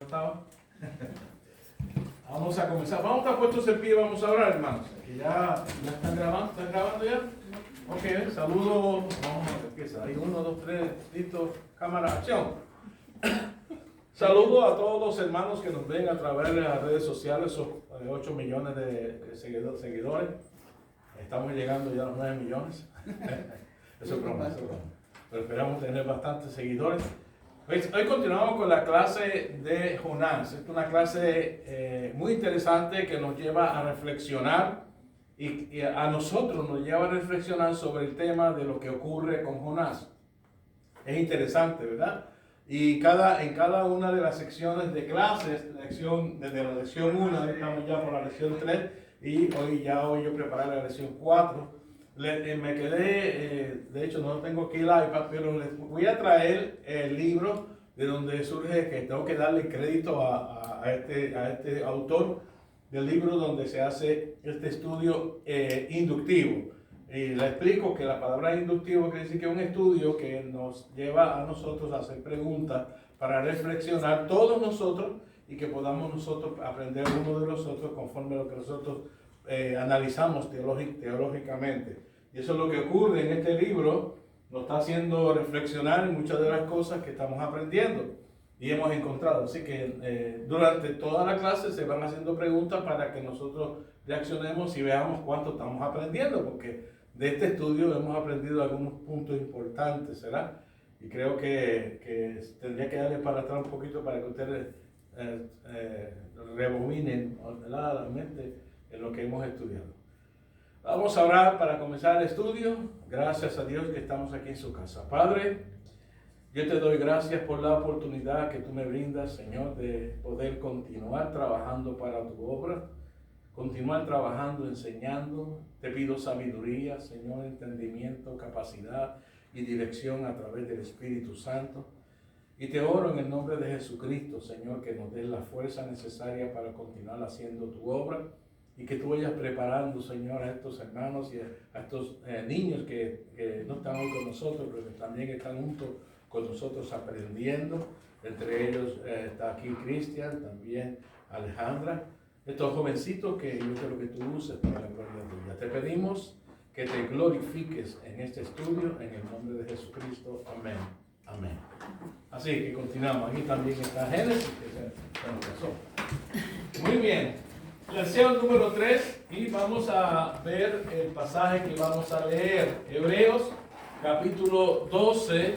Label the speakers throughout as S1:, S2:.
S1: ¿Estaba? Vamos a comenzar. Vamos a estar puestos en pie, vamos a orar, hermanos. Que ya están grabando ya. Ok, saludos. Vamos a empezar. Ahí 1, 2, 3, listo. Cámara, acción. Saludos a todos los hermanos que nos ven a través de las redes sociales, esos 8 millones de seguidores. Estamos llegando ya a los 9 millones. Eso es broma, pero esperamos tener bastantes seguidores. Hoy continuamos con la clase de Jonás. Es una clase muy interesante que nos lleva a reflexionar y a nosotros nos lleva a reflexionar sobre el tema de lo que ocurre con Jonás. Es interesante, ¿verdad? Y en cada una de las secciones de clases, desde la lección 1, estamos ya por la lección 3 y hoy yo preparé la lección 4. Me quedé, de hecho no tengo aquí el iPad, pero les voy a traer el libro de donde surge que tengo que darle crédito a este autor del libro donde se hace este estudio inductivo. Y le explico que la palabra inductivo quiere decir que es un estudio que nos lleva a nosotros a hacer preguntas para reflexionar todos nosotros y que podamos nosotros aprender uno de los otros conforme a lo que nosotros analizamos teológicamente. Y eso es lo que ocurre en este libro, nos está haciendo reflexionar en muchas de las cosas que estamos aprendiendo y hemos encontrado. Así que durante toda la clase se van haciendo preguntas para que nosotros reaccionemos y veamos cuánto estamos aprendiendo, porque de este estudio hemos aprendido algunos puntos importantes, ¿será? Y creo que tendría que darle para atrás un poquito para que ustedes rebobinen la mente en lo que hemos estudiado. Vamos a orar para comenzar el estudio. Gracias a Dios que estamos aquí en su casa. Padre, yo te doy gracias por la oportunidad que tú me brindas, Señor, de poder continuar trabajando para tu obra, continuar trabajando, enseñando. Te pido sabiduría, Señor, entendimiento, capacidad y dirección a través del Espíritu Santo. Y te oro en el nombre de Jesucristo, Señor, que nos des la fuerza necesaria para continuar haciendo tu obra. Y que tú vayas preparando, Señor, a estos hermanos y a estos niños que no están hoy con nosotros, pero que también están juntos con nosotros aprendiendo. Entre ellos está aquí Cristian, también Alejandra. Estos jovencitos que yo quiero que tú uses para la gloria tuya. Te pedimos que te glorifiques en este estudio, en el nombre de Jesucristo. Amén. Amén. Así que continuamos. Aquí también está Génesis, que se nos Muy bien. Lección número 3 y vamos a ver el pasaje que vamos a leer. Hebreos capítulo 12,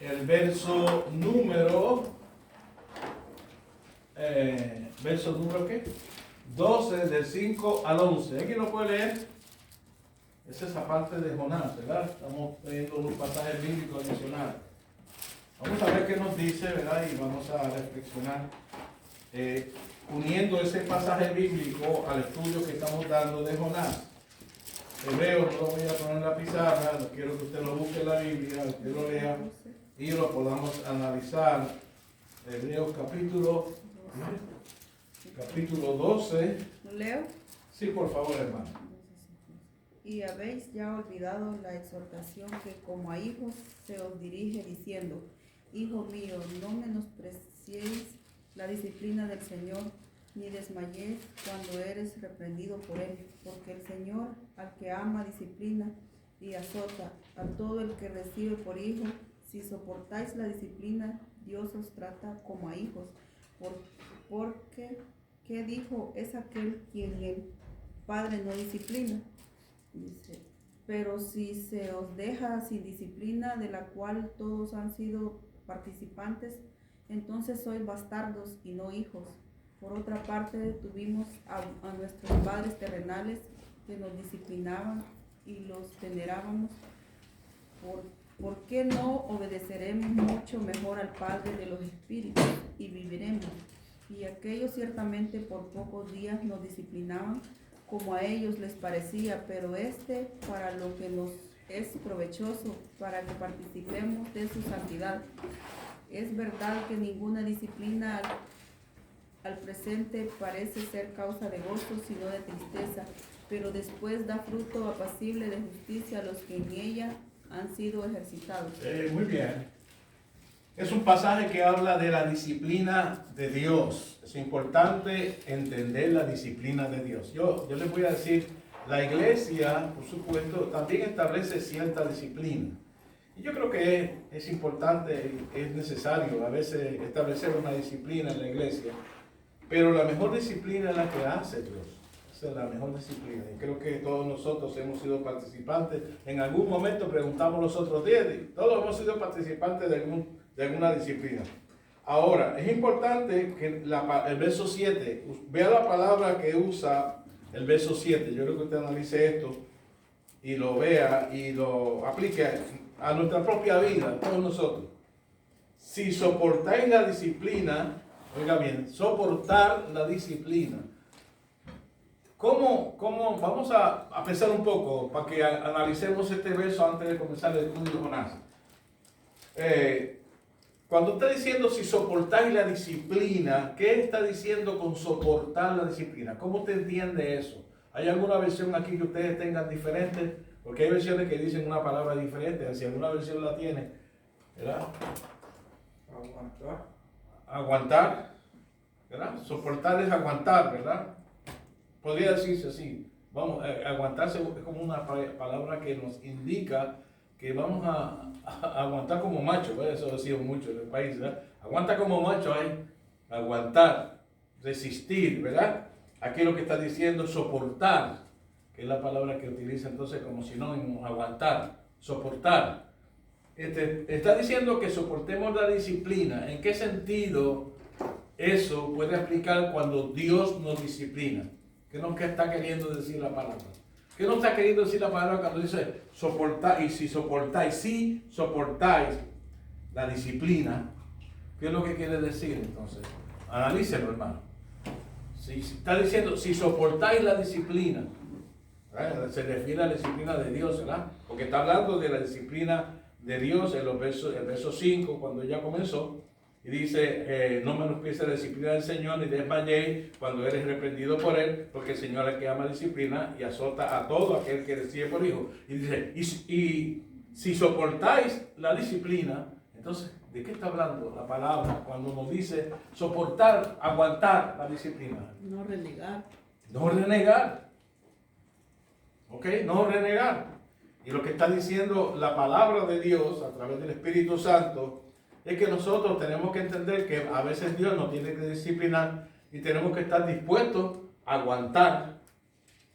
S1: el verso número ¿qué? 12 del 5 al 11. ¿Alguien lo puede leer? Es esa parte de Jonás, ¿verdad? Estamos leyendo los pasajes bíblicos adicionales. Vamos a ver qué nos dice, ¿verdad? Y vamos a reflexionar. Uniendo ese pasaje bíblico al estudio que estamos dando de Jonás. Hebreos, no lo voy a poner en la pizarra, quiero que usted lo busque en la Biblia, usted lo lea y lo podamos analizar. Hebreos capítulo 12.
S2: ¿Leo?
S1: Sí, por favor, hermano.
S2: Y habéis ya olvidado la exhortación que como a hijos se os dirige diciendo: Hijo mío, no menospreciéis la disciplina del Señor, ni desmayéis cuando eres reprendido por Él, porque el Señor al que ama disciplina y azota a todo el que recibe por hijo. Si soportáis la disciplina, Dios os trata como a hijos, porque ¿qué dijo es aquel quien el Padre no disciplina? Dice, pero si se os deja sin disciplina, de la cual todos han sido participantes, entonces sois bastardos y no hijos. Por otra parte, tuvimos a nuestros padres terrenales que nos disciplinaban y los venerábamos. ¿Por qué no obedeceremos mucho mejor al Padre de los Espíritus y viviremos? Y aquellos ciertamente por pocos días nos disciplinaban como a ellos les parecía, pero para lo que nos es provechoso, para que participemos de su santidad. Es verdad que ninguna disciplina al presente parece ser causa de gozo, sino de tristeza, pero después da fruto apacible de justicia a los que en ella han sido ejercitados.
S1: Muy bien. Es un pasaje que habla de la disciplina de Dios. Es importante entender la disciplina de Dios. Yo les voy a decir, la iglesia, por supuesto, también establece cierta disciplina. Y yo creo que es importante, es necesario a veces establecer una disciplina en la iglesia. Pero la mejor disciplina es la que hace Dios. Esa es la mejor disciplina. Y creo que todos nosotros hemos sido participantes. En algún momento preguntamos los otros días, todos hemos sido participantes de alguna disciplina. Ahora, es importante que el verso 7, vea la palabra que usa el verso 7. Yo creo que usted analice esto y lo vea y lo aplique a nuestra propia vida, a todos nosotros. Si soportáis la disciplina, oiga bien, soportar la disciplina. ¿Cómo? Vamos a pensar un poco para que analicemos este verso antes de comenzar el estudio de Jonás. Cuando está diciendo si soportáis la disciplina, ¿qué está diciendo con soportar la disciplina? ¿Cómo te entiende eso? ¿Hay alguna versión aquí que ustedes tengan diferente? Porque hay versiones que dicen una palabra diferente. Si alguna versión la tiene, ¿verdad? Aguantar, ¿verdad? Soportar es aguantar, ¿verdad? Podría decirse así. Vamos, aguantarse es como una palabra que nos indica que vamos a aguantar como macho, ¿verdad? Eso ha sido mucho en el país, ¿verdad? Aguanta como macho hay aguantar, resistir, ¿verdad? Aquí lo que está diciendo es soportar, que es la palabra que utiliza entonces como sinónimo, aguantar, soportar. Está diciendo que soportemos la disciplina. ¿En qué sentido eso puede aplicar cuando Dios nos disciplina? ¿Qué nos está queriendo decir la palabra? ¿Qué nos está queriendo decir la palabra cuando dice soportar? Y si soportáis la disciplina, ¿qué es lo que quiere decir entonces? Analícelo, hermano. Si está diciendo, si soportáis la disciplina, ¿verdad? Se refiere a la disciplina de Dios, ¿verdad? Porque está hablando de la disciplina de Dios en el verso 5, cuando ya comenzó. Y dice, no menosprecies la disciplina del Señor, ni desmayéis cuando eres reprendido por Él, porque el Señor es el que ama disciplina y azota a todo aquel que recibe por hijo. Y dice, y si soportáis la disciplina, entonces, ¿de qué está hablando la palabra cuando nos dice soportar, aguantar la disciplina?
S2: No renegar.
S1: No renegar. ¿Ok? No renegar. Y lo que está diciendo la palabra de Dios a través del Espíritu Santo es que nosotros tenemos que entender que a veces Dios nos tiene que disciplinar y tenemos que estar dispuestos a aguantar,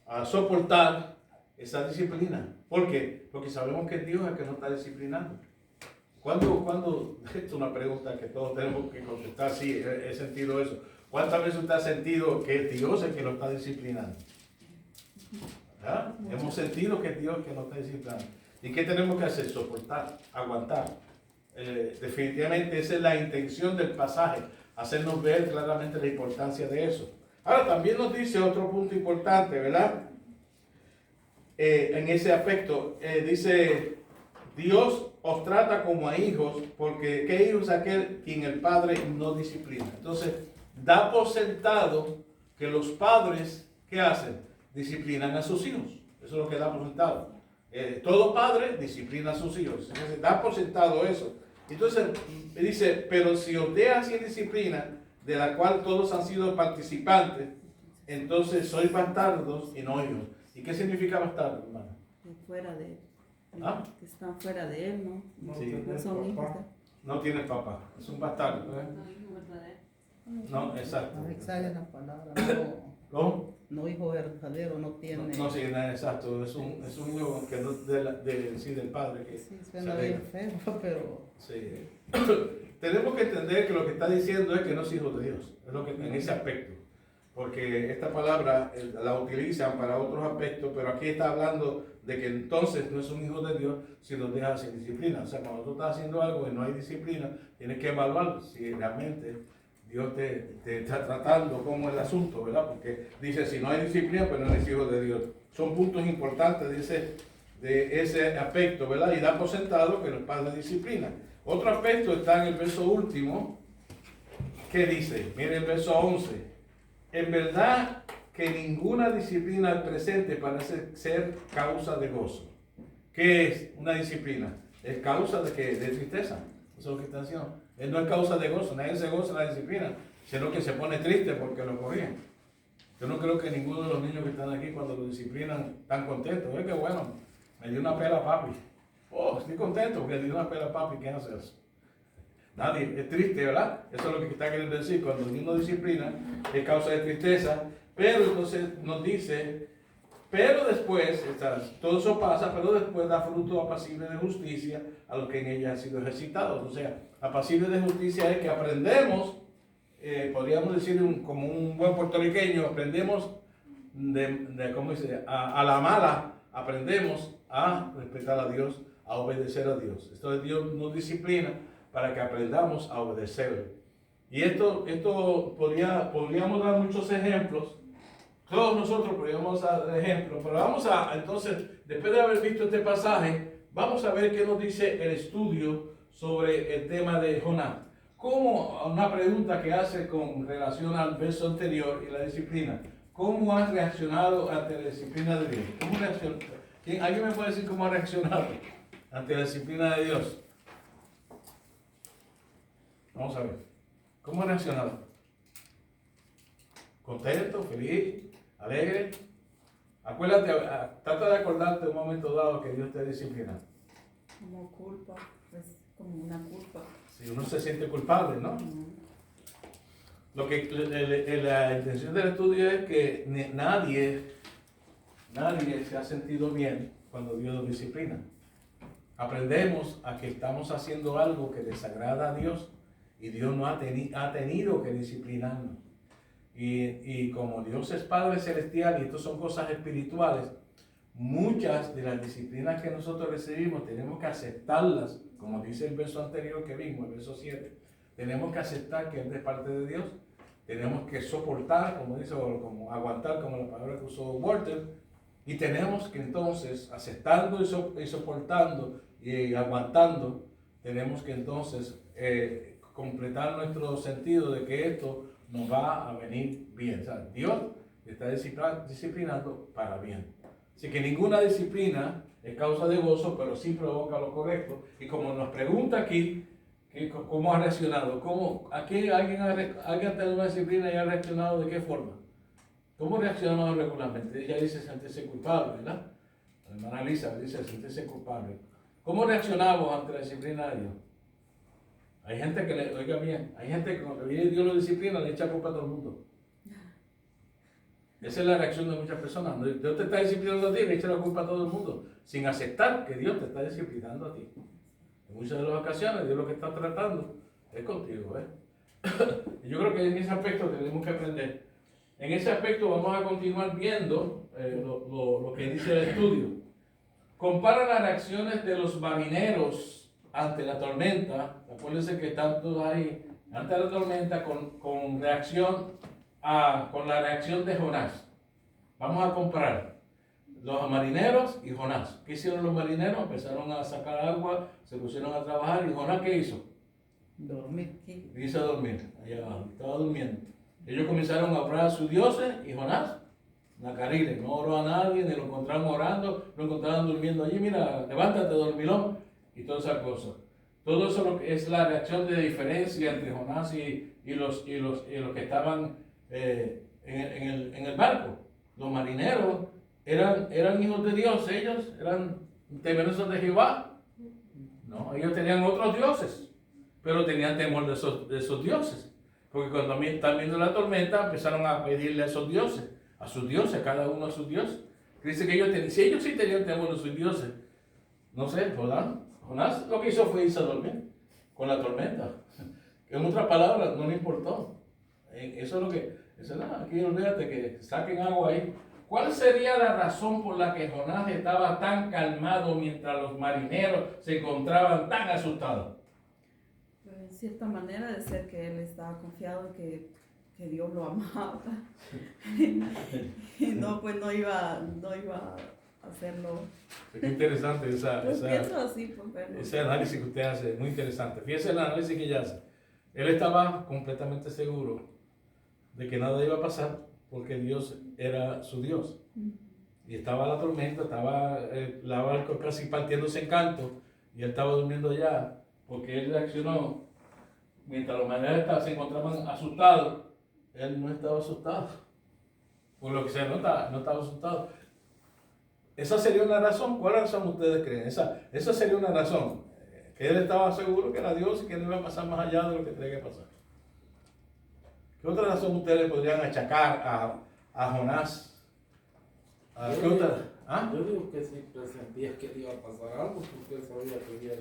S1: a soportar esa disciplina. ¿Por qué? Porque sabemos que Dios es el que nos está disciplinando. ¿Cuándo? Esta es una pregunta que todos tenemos que contestar. Sí, he sentido eso. ¿Cuántas veces usted ha sentido que Dios es el que nos está disciplinando? ¿Ah? Hemos sentido que Dios es el que nos está disciplinando. ¿Y qué tenemos que hacer? Soportar, aguantar. Definitivamente esa es la intención del pasaje, hacernos ver claramente la importancia de eso. Ahora también nos dice otro punto importante, ¿verdad? En ese aspecto, dice, Dios os trata como a hijos, porque ¿qué hijo es aquel quien el padre no disciplina? Entonces, da por sentado que los padres, ¿qué hacen? Disciplinan a sus hijos. Eso es lo que da por sentado. Todo padre disciplina a sus hijos. Entonces, da por sentado eso. Entonces, dice, pero si os deja sin disciplina, de la cual todos han sido participantes, entonces sois bastardos y no hijos. ¿Y qué significa bastardo, hermano?
S2: Fuera de él.
S1: ¿Ah?
S2: Que están fuera de él, ¿no?
S1: Sí.
S2: No son hijos.
S1: No tiene papá, es un bastardo. No, exacto.
S3: No exagen la palabra,
S1: ¿Cómo?
S3: no hijo verdadero, no tiene.
S1: No, sí, no, exacto, es un hijo que no del padre. Que
S3: Sí, suena bien feo, pero.
S1: Sí. Tenemos que entender que lo que está diciendo es que no es hijo de Dios, es lo que en ese aspecto. Porque esta palabra la utilizan para otros aspectos, pero aquí está hablando de que entonces no es un hijo de Dios si lo dejas sin disciplina. O sea, cuando tú estás haciendo algo y no hay disciplina, tienes que evaluar si realmente Dios te está tratando como el asunto, ¿verdad? Porque dice, si no hay disciplina, pues no eres hijo de Dios. Son puntos importantes de ese aspecto, ¿verdad? Y da por sentado que los padres disciplinan. Otro aspecto está en el verso último, que dice, mire el verso 11. En verdad que ninguna disciplina al presente parece ser causa de gozo. ¿Qué es una disciplina? Es causa de ¿qué? De tristeza. Eso es lo que está diciendo. No es causa de gozo, nadie se goza en la disciplina, sino que se pone triste porque lo corrigen. Yo no creo que ninguno de los niños que están aquí cuando lo disciplinan están contentos. Es que bueno, me dio una pela a papi. Oh, estoy contento porque le dio una pela a papi. ¿Qué hace eso? Nadie, es triste, ¿verdad? Eso es lo que está queriendo decir. Cuando uno disciplina es causa de tristeza, pero entonces nos dice, pero después, todo eso pasa, pero después da fruto apacible de justicia a los que en ella han sido ejercitados. O sea, apacible de justicia es que aprendemos, podríamos decir como un buen puertorriqueño, aprendemos ¿cómo dice? A la mala, aprendemos a respetar a Dios, a obedecer a Dios. Esto es, Dios nos disciplina para que aprendamos a obedecerle. Y esto podríamos dar muchos ejemplos. Todos nosotros podríamos dar ejemplos, pero vamos a, entonces, después de haber visto este pasaje, vamos a ver qué nos dice el estudio sobre el tema de Jonás. Como una pregunta que hace con relación al verso anterior y la disciplina. ¿Cómo has reaccionado ante la disciplina de Dios? ¿Cómo reaccionó? ¿Alguien me puede decir cómo ha reaccionado ante la disciplina de Dios? Vamos a ver. ¿Cómo ha reaccionado? ¿Contento? ¿Feliz? ¿Alegre? Acuérdate, trata de acordarte un momento dado que Dios te disciplina.
S2: Como culpa, pues como una culpa.
S1: Si uno se siente culpable, ¿no? Lo que la intención del estudio es que nadie se ha sentido bien cuando Dios nos disciplina. Aprendemos a que estamos haciendo algo que desagrada a Dios y Dios no ha tenido que disciplinarnos. Y como Dios es Padre Celestial y esto son cosas espirituales, muchas de las disciplinas que nosotros recibimos tenemos que aceptarlas, como dice el verso anterior que vimos, el verso 7. Tenemos que aceptar que es de parte de Dios. Tenemos que soportar, como dice, o como aguantar, como la palabra que usó Walter. Y tenemos que entonces, aceptando y soportando y aguantando, tenemos que entonces completar nuestro sentido de que esto nos va a venir bien. O sea, Dios está disciplinando para bien. Así que ninguna disciplina es causa de gozo, pero sí provoca lo correcto. Y como nos pregunta aquí, ¿cómo ha reaccionado? ¿Aquí alguien ha tenido una disciplina y ha reaccionado de qué forma? ¿Cómo reaccionamos regularmente? Ella dice sentirse culpable, ¿verdad? La hermana Lisa dice sentirse culpable. ¿Cómo reaccionamos ante la disciplina de Dios? Hay gente que oiga bien, hay gente que cuando viene Dios lo disciplina le echa culpa a todo el mundo. Esa es la reacción de muchas personas. Dios te está disciplinando a ti, le echa la culpa a todo el mundo, sin aceptar que Dios te está disciplinando a ti. En muchas de las ocasiones, Dios lo que está tratando es contigo, Y yo creo que en ese aspecto tenemos que aprender. En ese aspecto vamos a continuar viendo lo que dice el estudio. Compara las reacciones de los marineros ante la tormenta. Acuérdense que están todos ahí ante la tormenta con la reacción de Jonás. Vamos a comparar los marineros y Jonás. ¿Qué hicieron los marineros? Empezaron a sacar agua, se pusieron a trabajar. ¿Y Jonás qué hizo?
S3: Dormir.
S1: Hizo dormir, allá abajo, estaba durmiendo. Ellos comenzaron a orar a sus dioses y Jonás, Nacarile, no oró a nadie, ni lo encontraron orando, lo encontraron durmiendo allí. Mira, levántate, dormilón, y todas esas cosas. Todo eso es la reacción de diferencia entre Jonás y los que estaban en el barco. Los marineros eran hijos de Dios, ellos eran temerosos de Jehová. No, ellos tenían otros dioses, pero tenían temor de esos dioses. Porque cuando están viendo la tormenta, empezaron a pedirle a sus dioses, cada uno a sus dioses. Dice que si ellos sí tenían temor de sus dioses, no sé, Jonás lo que hizo fue irse a dormir con la tormenta. En otras palabras, no le importó. Eso es lo que, aquí olvídate que saquen agua ahí. ¿Cuál sería la razón por la que Jonás estaba tan calmado mientras los marineros se encontraban tan asustados?
S2: En cierta manera de ser que él estaba confiado en que Dios lo amaba. Y no, pues no iba a hacerlo.
S1: Qué interesante
S2: Pienso así, pues,
S1: ese análisis que usted hace, muy interesante. Fíjese el análisis que ella hace. Él estaba completamente seguro de que nada iba a pasar porque Dios era su Dios. Y estaba la tormenta, estaba la barca casi partiéndose en canto y él estaba durmiendo ya porque él reaccionó mientras los menores se encontraban asustados, él no estaba asustado. Por lo que sea, no estaba asustado. Esa sería una razón. ¿Cuál razón ustedes creen? Esa sería una razón. Que él estaba seguro que era Dios y que no iba a pasar más allá de lo que tenía que pasar. ¿Qué otra razón ustedes le podrían achacar a Jonás? ¿Qué otra? ¿Ah?
S4: Yo digo que sí presentía que le iba a pasar algo porque él sabía que había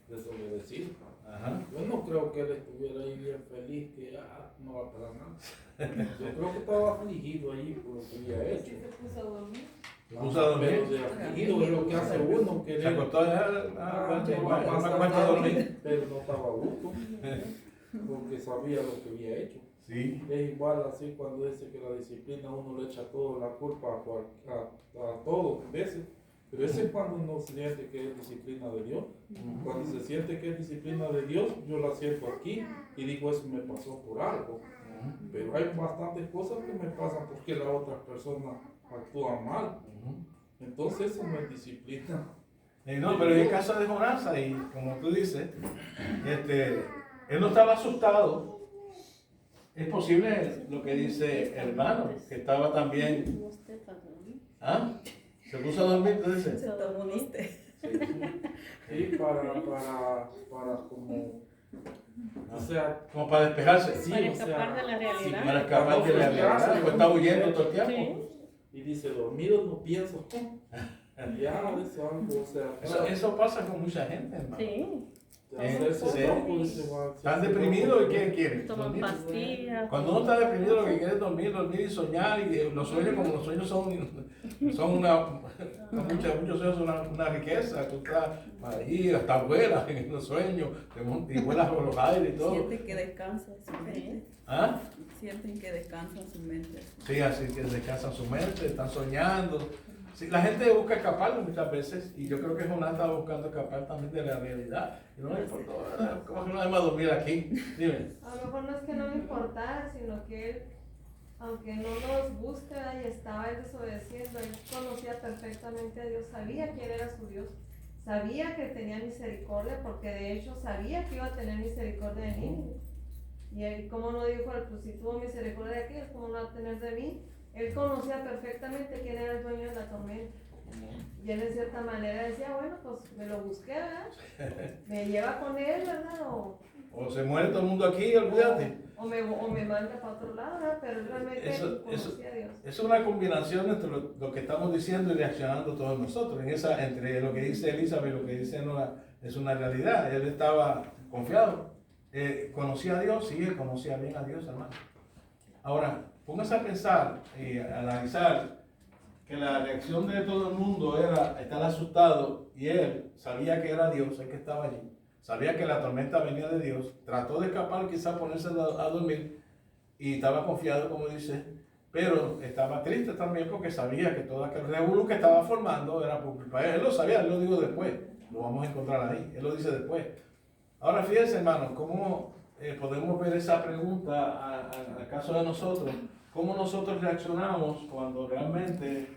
S4: desobedecido.
S1: Ajá.
S4: Yo no creo que él estuviera ahí bien feliz, que no va a pasar nada. Yo creo que estaba afligido ahí por lo que había hecho.
S2: Se puso a dormir.
S1: Se puso a dormir.
S4: Pero de afligido es lo que hace uno, que
S1: Se acostó ya,
S4: no va a pasar
S1: cuánto
S4: nada,
S1: dormir.
S4: pero no estaba a gusto, porque sabía lo que había hecho.
S1: Sí.
S4: Es igual así cuando dice que la disciplina uno le echa toda la culpa a todo, a veces. Pero ese es cuando uno siente que es disciplina de Dios. Cuando se siente que es disciplina de Dios, yo la siento aquí y digo, eso me pasó por algo. Pero hay bastantes cosas que me pasan porque las otras personas actúan mal. Entonces eso no es disciplina.
S1: No, pero en el caso de Jonás, y como tú dices, él no estaba asustado. Es posible lo que dice el hermano, que estaba también. ¿Ah? ¿Se puso a dormir, tú dices?
S2: Se tomó un té.
S4: Sí, para como, o sea,
S1: Como para despejarse.
S4: sí,
S5: Para
S4: o sea,
S5: escapar de la realidad.
S4: sí,
S1: Para escapar de la realidad, pues está huyendo todo el tiempo.
S4: Y dice, dormido no pienso. Y ya, eso algo, o sea,
S1: Eso pasa con mucha gente, hermano.
S5: Sí,
S1: Sí. Están deprimidos y ¿qué quieren?
S5: toman
S1: Dormir.
S5: pastillas.
S1: Cuando uno está deprimido lo que quiere es dormir y soñar, y los sueños, como los sueños son muchos sueños son una riqueza. Tú estás ahí, hasta vuelas en los sueños, y vuelas por los aires y todo.
S2: Sienten que descansan su mente.
S1: ¿Ah?
S2: Sienten que descansan su mente.
S1: Sí, así que descansan su mente, están soñando. Sí, la gente busca escapar muchas veces, y yo creo que Jonás estaba buscando escapar también de la realidad. Y no le importó, ¿verdad? ¿Cómo que no debemos dormir aquí? Dime.
S6: A lo mejor no es que no le importara, sino que él, aunque no los buscara y estaba él desobedeciendo, él conocía perfectamente a Dios, sabía quién era su Dios, sabía que tenía misericordia, porque de hecho sabía que iba a tener misericordia de mí. Y él, como no dijo, pues si tuvo misericordia de aquellos, ¿cómo no va a tener de mí? Él conocía perfectamente quién era el dueño de la tormenta. Y él de cierta manera decía, bueno, pues me lo busqué, ¿verdad? Me lleva con él, ¿verdad?
S1: O se muere todo el mundo aquí, olvídate.
S6: O me manda para otro lado, ¿verdad? Pero él realmente conocía a Dios.
S1: Es una combinación entre lo que estamos diciendo y reaccionando todos nosotros. Entre lo que dice Elizabeth y lo que dice Nora, es una realidad. Él estaba confiado. Conocía a Dios, sí, él conocía bien a Dios, hermano. Ahora, póngase a pensar y a analizar que la reacción de todo el mundo era estar asustado, y él sabía que era Dios el que estaba allí, sabía que la tormenta venía de Dios, trató de escapar, quizás ponerse a dormir, y estaba confiado, como dice, pero estaba triste también porque sabía que todo aquel revolú que estaba formando era por culpa de él. Él lo sabía, él lo dijo después, lo vamos a encontrar ahí, él lo dice después. Ahora fíjense, hermano, cómo podemos ver esa pregunta al caso de nosotros. ¿Cómo nosotros reaccionamos cuando realmente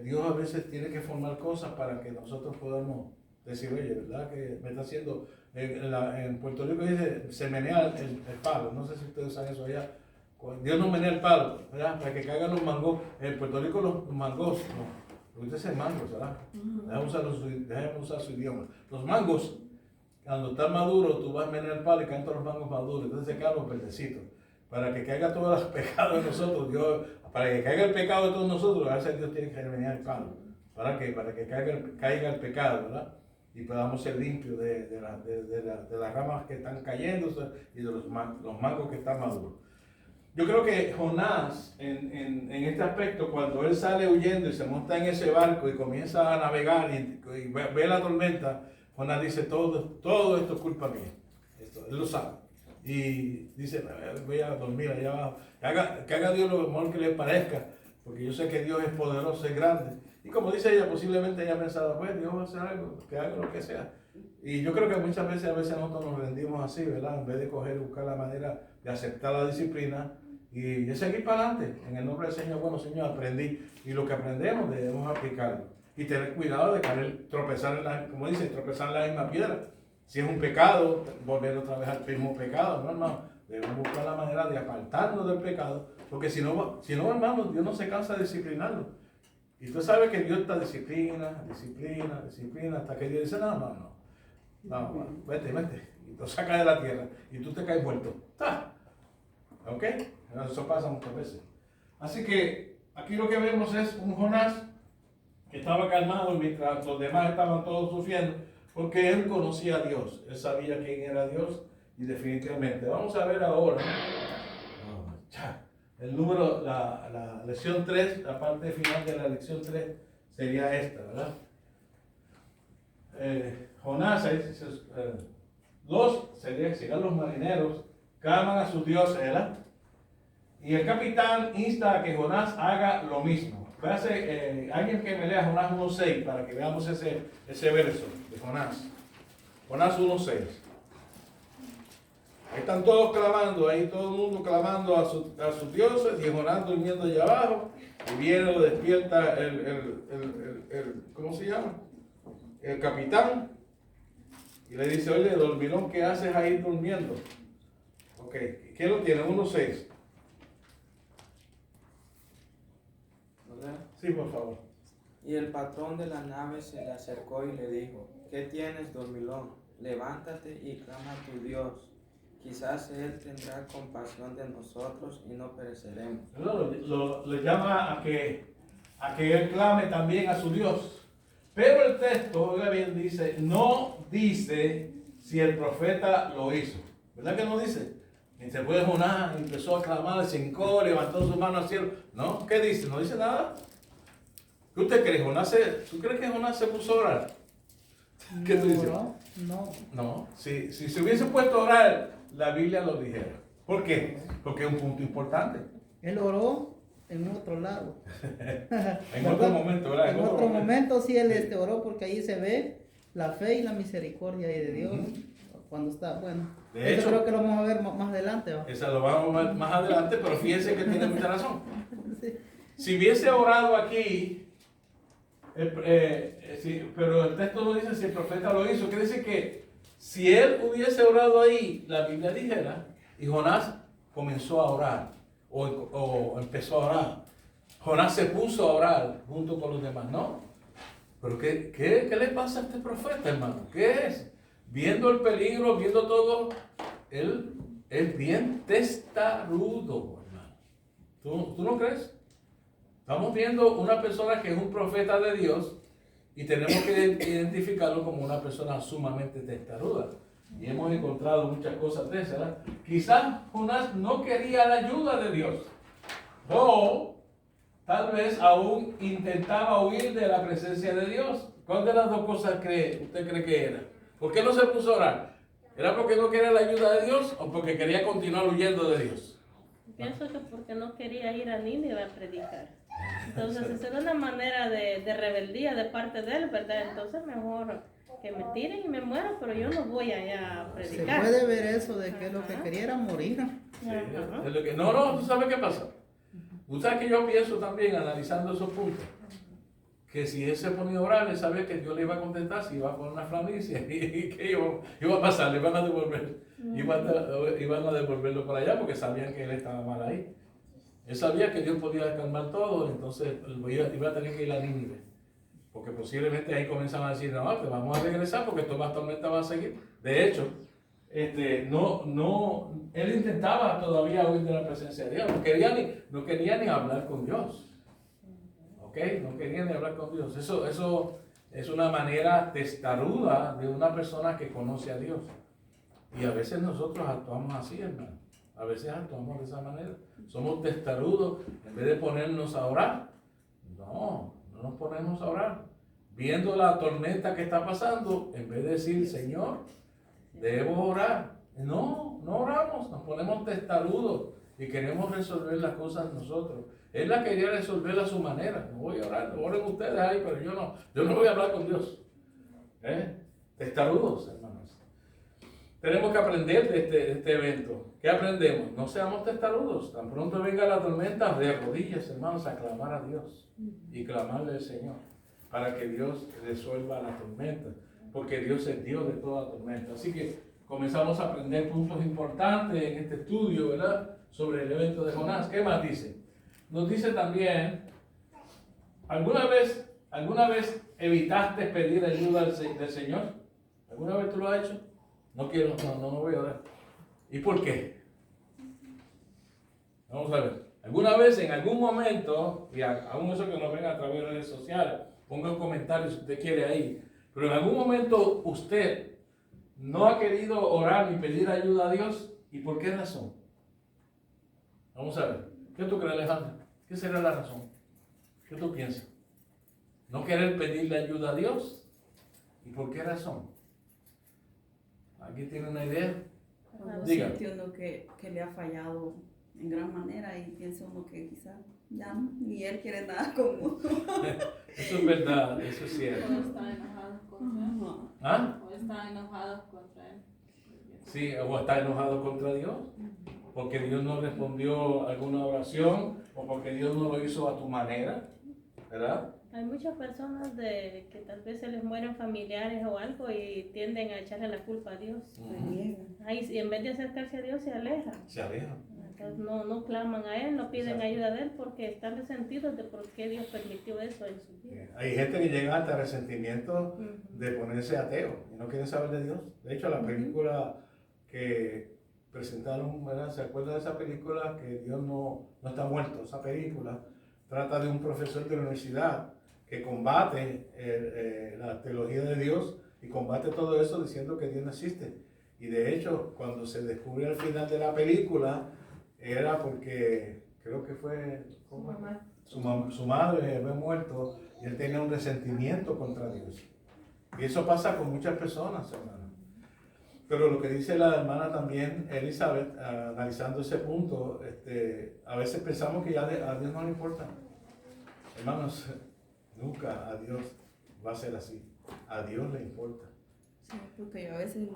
S1: Dios a veces tiene que formar cosas para que nosotros podamos decir, oye, ¿verdad? Que me está haciendo, en Puerto Rico dice, se menea el palo, no sé si ustedes saben eso allá. Dios nos menea el palo, ¿verdad? Para que caigan los mangos. En Puerto Rico los mangos, no, usted dice mangos, ¿verdad? Déjame usar su idioma. Los mangos, cuando están maduros, tú vas a menear el palo y caen todos los mangos maduros, entonces se quedan los verdecitos. Para que caiga todo el pecado de nosotros, para que caiga el pecado de todos nosotros, a veces Dios tiene que menear el palo. ¿Para qué? Para que caiga el pecado, ¿verdad? Y podamos ser limpios de las ramas que están cayendo y de los mangos que están maduros. Yo creo que Jonás, en este aspecto, cuando él sale huyendo y se monta en ese barco y comienza a navegar y ve la tormenta, Jonás dice, todo esto es culpa mía. Él lo sabe. Y dice, voy a dormir allá abajo. Que haga Dios lo mejor que le parezca, porque yo sé que Dios es poderoso, es grande. Y como dice ella, posiblemente ella pensaba, pues Dios va a hacer algo, que haga lo que sea. Y yo creo que muchas veces, nosotros nos rendimos así, ¿verdad? En vez de buscar la manera de aceptar la disciplina y de seguir para adelante. En el nombre del Señor, bueno, Señor, aprendí. Y lo que aprendemos debemos aplicarlo. Y tener cuidado de tropezar en la misma piedra. Si es un pecado, volver otra vez al mismo pecado, ¿no, hermano? Debemos buscar la manera de apartarnos del pecado, porque si no, hermano, Dios no se cansa de disciplinarlo. Y tú sabes que Dios está disciplina, hasta que Dios dice, no, vete, y te saca de la tierra, y tú te caes muerto. ¡Ah! ¿Ok? Eso pasa muchas veces. Así que aquí lo que vemos es un Jonás que estaba calmado mientras los demás estaban todos sufriendo, porque él conocía a Dios, él sabía quién era Dios, y definitivamente. Vamos a ver ahora el número, la lección 3, la parte final de la lección 3 sería esta, ¿verdad? Jonás, serían los marineros, claman a su Dios, ¿verdad? Y el capitán insta a que Jonás haga lo mismo. Alguien que me lea Jonás 1.6 para que veamos ese verso de Jonás. Jonás 1.6. Ahí están todos clamando, ahí todo el mundo clamando a sus dioses y Jonás durmiendo allá abajo. Y viene, lo despierta ¿cómo se llama? El capitán. Y le dice, oye, dormilón, ¿qué haces ahí durmiendo? Ok, ¿quién lo tiene? 1.6. Sí, por favor.
S5: Y el patrón de la nave se le acercó y le dijo, ¿qué tienes, dormilón? Levántate y clama a tu Dios. Quizás Él tendrá compasión de nosotros y no pereceremos.
S1: Le llama a que Él clame también a su Dios. Pero el texto, oiga bien, no dice si el profeta lo hizo. ¿Verdad que no dice? Y se fue Jonás, empezó a clamar, se hincó, levantó su mano al cielo. ¿No? ¿Qué dice? ¿No dice nada? ¿Qué usted cree? ¿Tú crees que Jonás se puso a orar? ¿Qué tú dices? No. Si se hubiese puesto a orar, la Biblia lo dijera. ¿Por qué? Porque es un punto importante.
S3: Él oró en otro lado.
S1: En otro momento, ¿verdad?
S3: En otro momento sí él oró, porque ahí se ve la fe y la misericordia de Dios. Cuando está, bueno.
S1: De hecho,
S3: creo que lo vamos a ver más adelante. ¿Va?
S1: Esa lo vamos a ver más adelante, pero fíjense que tiene mucha razón. Si hubiese orado aquí, pero el texto no dice si el profeta lo hizo, quiere decir que si él hubiese orado ahí, la Biblia dijera, y Jonás comenzó a orar, o empezó a orar. Jonás se puso a orar junto con los demás, ¿no? Pero ¿qué le pasa a este profeta, hermano? ¿Qué es? Viendo el peligro, viendo todo, él es bien testarudo, hermano. ¿Tú no crees? Estamos viendo una persona que es un profeta de Dios y tenemos que identificarlo como una persona sumamente testaruda. Y hemos encontrado muchas cosas de esas, ¿verdad? Quizás Jonás no quería la ayuda de Dios. O tal vez aún intentaba huir de la presencia de Dios. ¿Cuál de las dos cosas usted cree que era? ¿Por qué no se puso a orar? ¿Era porque no quería la ayuda de Dios o porque quería continuar huyendo de Dios?
S7: Pienso que porque no quería ir a Nínive a predicar. Entonces, esa era una manera de rebeldía de parte de él, ¿verdad? Entonces, mejor que me tiren y me muero, pero yo no voy allá a predicar.
S3: Se puede ver eso de que lo que quería era morir.
S1: Sí, no, ¿tú sabes qué pasa? Tú sabes que yo pienso también, analizando esos puntos, que si él se ponía a orar, él sabía que Dios le iba a contestar, si iba a poner una flamicia, y que iba a pasar, le iban a devolver, iban a devolverlo para allá, porque sabían que él estaba mal ahí. Él sabía que Dios podía calmar todo, entonces iba a tener que ir a Nínive. Porque posiblemente ahí comienzan a decir, no, te vamos a regresar porque esta tormenta va a seguir. De hecho, él intentaba todavía huir de la presencia de Dios. No quería ni hablar con Dios. ¿Ok? No quería ni hablar con Dios. Eso es una manera testaruda de una persona que conoce a Dios. Y a veces nosotros actuamos así, hermano. A veces actuamos de esa manera. Somos testarudos. En vez de ponernos a orar, no nos ponemos a orar. Viendo la tormenta que está pasando, en vez de decir, Señor, debo orar. No oramos, nos ponemos testarudos y queremos resolver las cosas nosotros. Él la quería resolver a su manera. No voy a orar, oren ustedes ahí, pero yo no voy a hablar con Dios. Testarudos, hermanos. Tenemos que aprender de este evento. ¿Qué aprendemos? No seamos testarudos. Tan pronto venga la tormenta, de rodillas, hermanos, a clamar a Dios y clamarle al Señor para que Dios resuelva la tormenta. porque Dios es Dios de toda tormenta. Así que comenzamos a aprender puntos importantes en este estudio, ¿verdad? Sobre el evento de Jonás. ¿Qué más dice? Nos dice también, ¿alguna vez evitaste pedir ayuda del Señor? ¿Alguna vez tú lo has hecho? No quiero, no voy a orar. ¿Y por qué? Vamos a ver. ¿Alguna vez, en algún momento, y aún eso que nos ven a través de redes sociales, ponga un comentario si usted quiere ahí, pero en algún momento usted no ha querido orar ni pedir ayuda a Dios? ¿Y por qué razón? Vamos a ver. ¿Qué tú crees, Alejandra? ¿Qué será la razón? ¿Qué tú piensas? ¿No querer pedirle ayuda a Dios? ¿Y por qué razón? ¿Aquí tiene una idea?
S2: Cuando
S1: Diga.
S2: siente uno que le ha fallado en gran manera y piensa uno que quizás ya no, ni él quiere nada con uno.
S1: Eso es verdad, eso es cierto.
S8: O están enojados contra él.
S1: ¿Ah?
S8: O están enojados contra él.
S1: Sí, o está enojado contra Dios, porque Dios no respondió alguna oración, o porque Dios no lo hizo a tu manera, ¿verdad?
S7: Hay muchas personas que tal vez se les mueren familiares o algo y tienden a echarle la culpa a Dios. Y en vez de acercarse a Dios se alejan.
S1: Se aleja.
S7: Entonces no claman a Él, no piden
S1: Exacto.
S7: ayuda de Él porque están resentidos de por qué Dios permitió eso en su vida.
S1: Hay gente que llega hasta resentimiento de ponerse ateo y no quieren saber de Dios. De hecho, la película que presentaron, ¿verdad? ¿Se acuerdan de esa película? Que Dios no está muerto. Esa película trata de un profesor de la universidad que combate la teología de Dios y combate todo eso diciendo que Dios no existe. Y de hecho, cuando se descubre al final de la película, era porque creo que fue su madre había muerto y él tenía un resentimiento contra Dios. Y eso pasa con muchas personas, hermano. Pero lo que dice la hermana también, Elizabeth, analizando ese punto, a veces pensamos que ya a Dios no le importa. Hermanos, nunca a Dios va a ser así. A Dios le importa.
S2: Sí, porque yo a veces,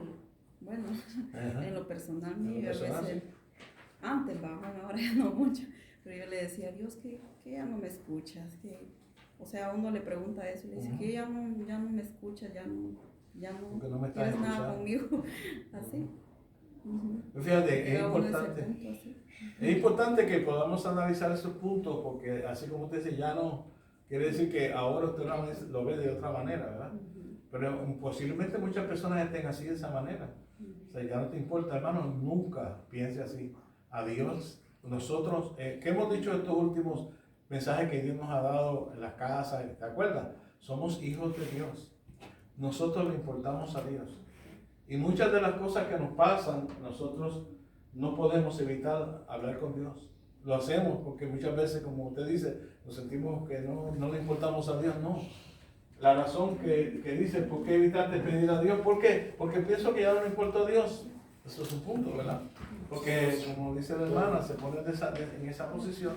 S2: bueno,
S1: Ajá.
S2: en lo personal
S1: En lo
S2: mío, a
S1: personal,
S2: veces, antes, bueno, ahora ya no mucho, pero yo le decía a Dios que ya no me escuchas, o sea, uno le pregunta eso y le dice que ya no me escuchas, ya no
S1: Porque no me estás
S2: quieres nada
S1: escuchando.
S2: conmigo, así.
S1: Pero fíjate, es
S2: Llega uno a ese
S1: importante.
S2: punto, así.
S1: Es importante que podamos analizar esos puntos porque así como usted dice, ya no quiere decir que ahora usted lo ve de otra manera, ¿verdad? Pero posiblemente muchas personas estén así de esa manera. O sea, ya no te importa, hermano, nunca piense así. A Dios, nosotros, ¿qué hemos dicho estos últimos mensajes que Dios nos ha dado en las casas? ¿Te acuerdas? Somos hijos de Dios. Nosotros le importamos a Dios. Y muchas de las cosas que nos pasan, nosotros no podemos evitar hablar con Dios. Lo hacemos porque muchas veces, como usted dice, nos sentimos que no le importamos a Dios. No. La razón que dice, ¿por qué evitaste pedir a Dios? ¿Por qué? Porque pienso que ya no le importa a Dios. Eso es un punto, ¿verdad? Porque, como dice la hermana, se pone en esa posición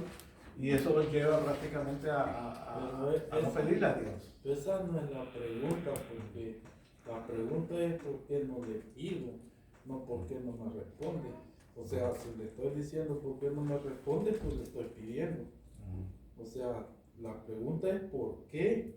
S1: y eso los lleva prácticamente a no pedirle a Dios.
S4: Esa no es la pregunta, porque la pregunta es por qué no le pido, no por qué no me responde. O sea, si le estoy diciendo por qué no me responde, pues le estoy pidiendo. O sea, la pregunta es por qué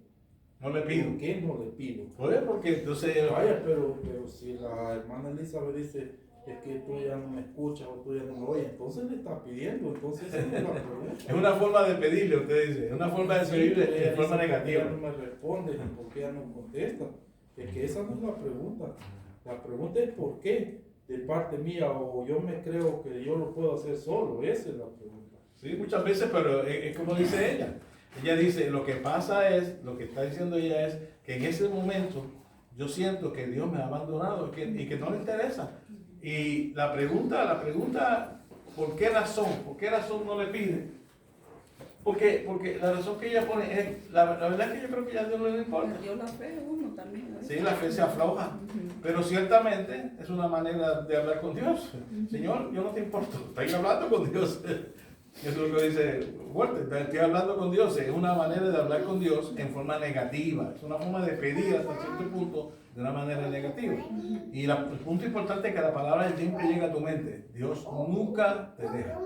S1: No le pido.
S4: ¿por qué no le pido?
S1: Pues porque entonces...
S4: Vaya, pero si la hermana Elizabeth dice es que tú ya no me escuchas o tú ya no me oyes, entonces le está pidiendo, entonces esa no es la pregunta.
S1: Es una forma de pedirle, usted dice, es una forma de pedirle de forma negativa.
S4: ¿Por qué no me responde? ¿Por qué ya no contesta? Es que esa no es la pregunta. La pregunta es ¿por qué? De parte mía, o yo me creo que yo lo puedo hacer solo. Esa es la pregunta.
S1: Sí, muchas veces, pero es como dice ella. Ella dice, lo que pasa es, lo que está diciendo ella es que en ese momento yo siento que Dios me ha abandonado y que no le interesa. Y la pregunta, ¿por qué razón? ¿Por qué razón no le pide? Porque la razón que ella pone es, la verdad es que yo creo que ya a Dios no le importa.
S2: Perdió la fe uno también.
S1: Sí, la fe se afloja, pero ciertamente es una manera de hablar con Dios. Señor, yo no te importo, estoy hablando con Dios. Eso es lo que dice Walter, estoy hablando con Dios. Es una manera de hablar con Dios en forma negativa, es una forma de pedir hasta cierto punto de una manera negativa. Y el punto importante es que la palabra siempre llega a tu mente. Dios nunca te deja,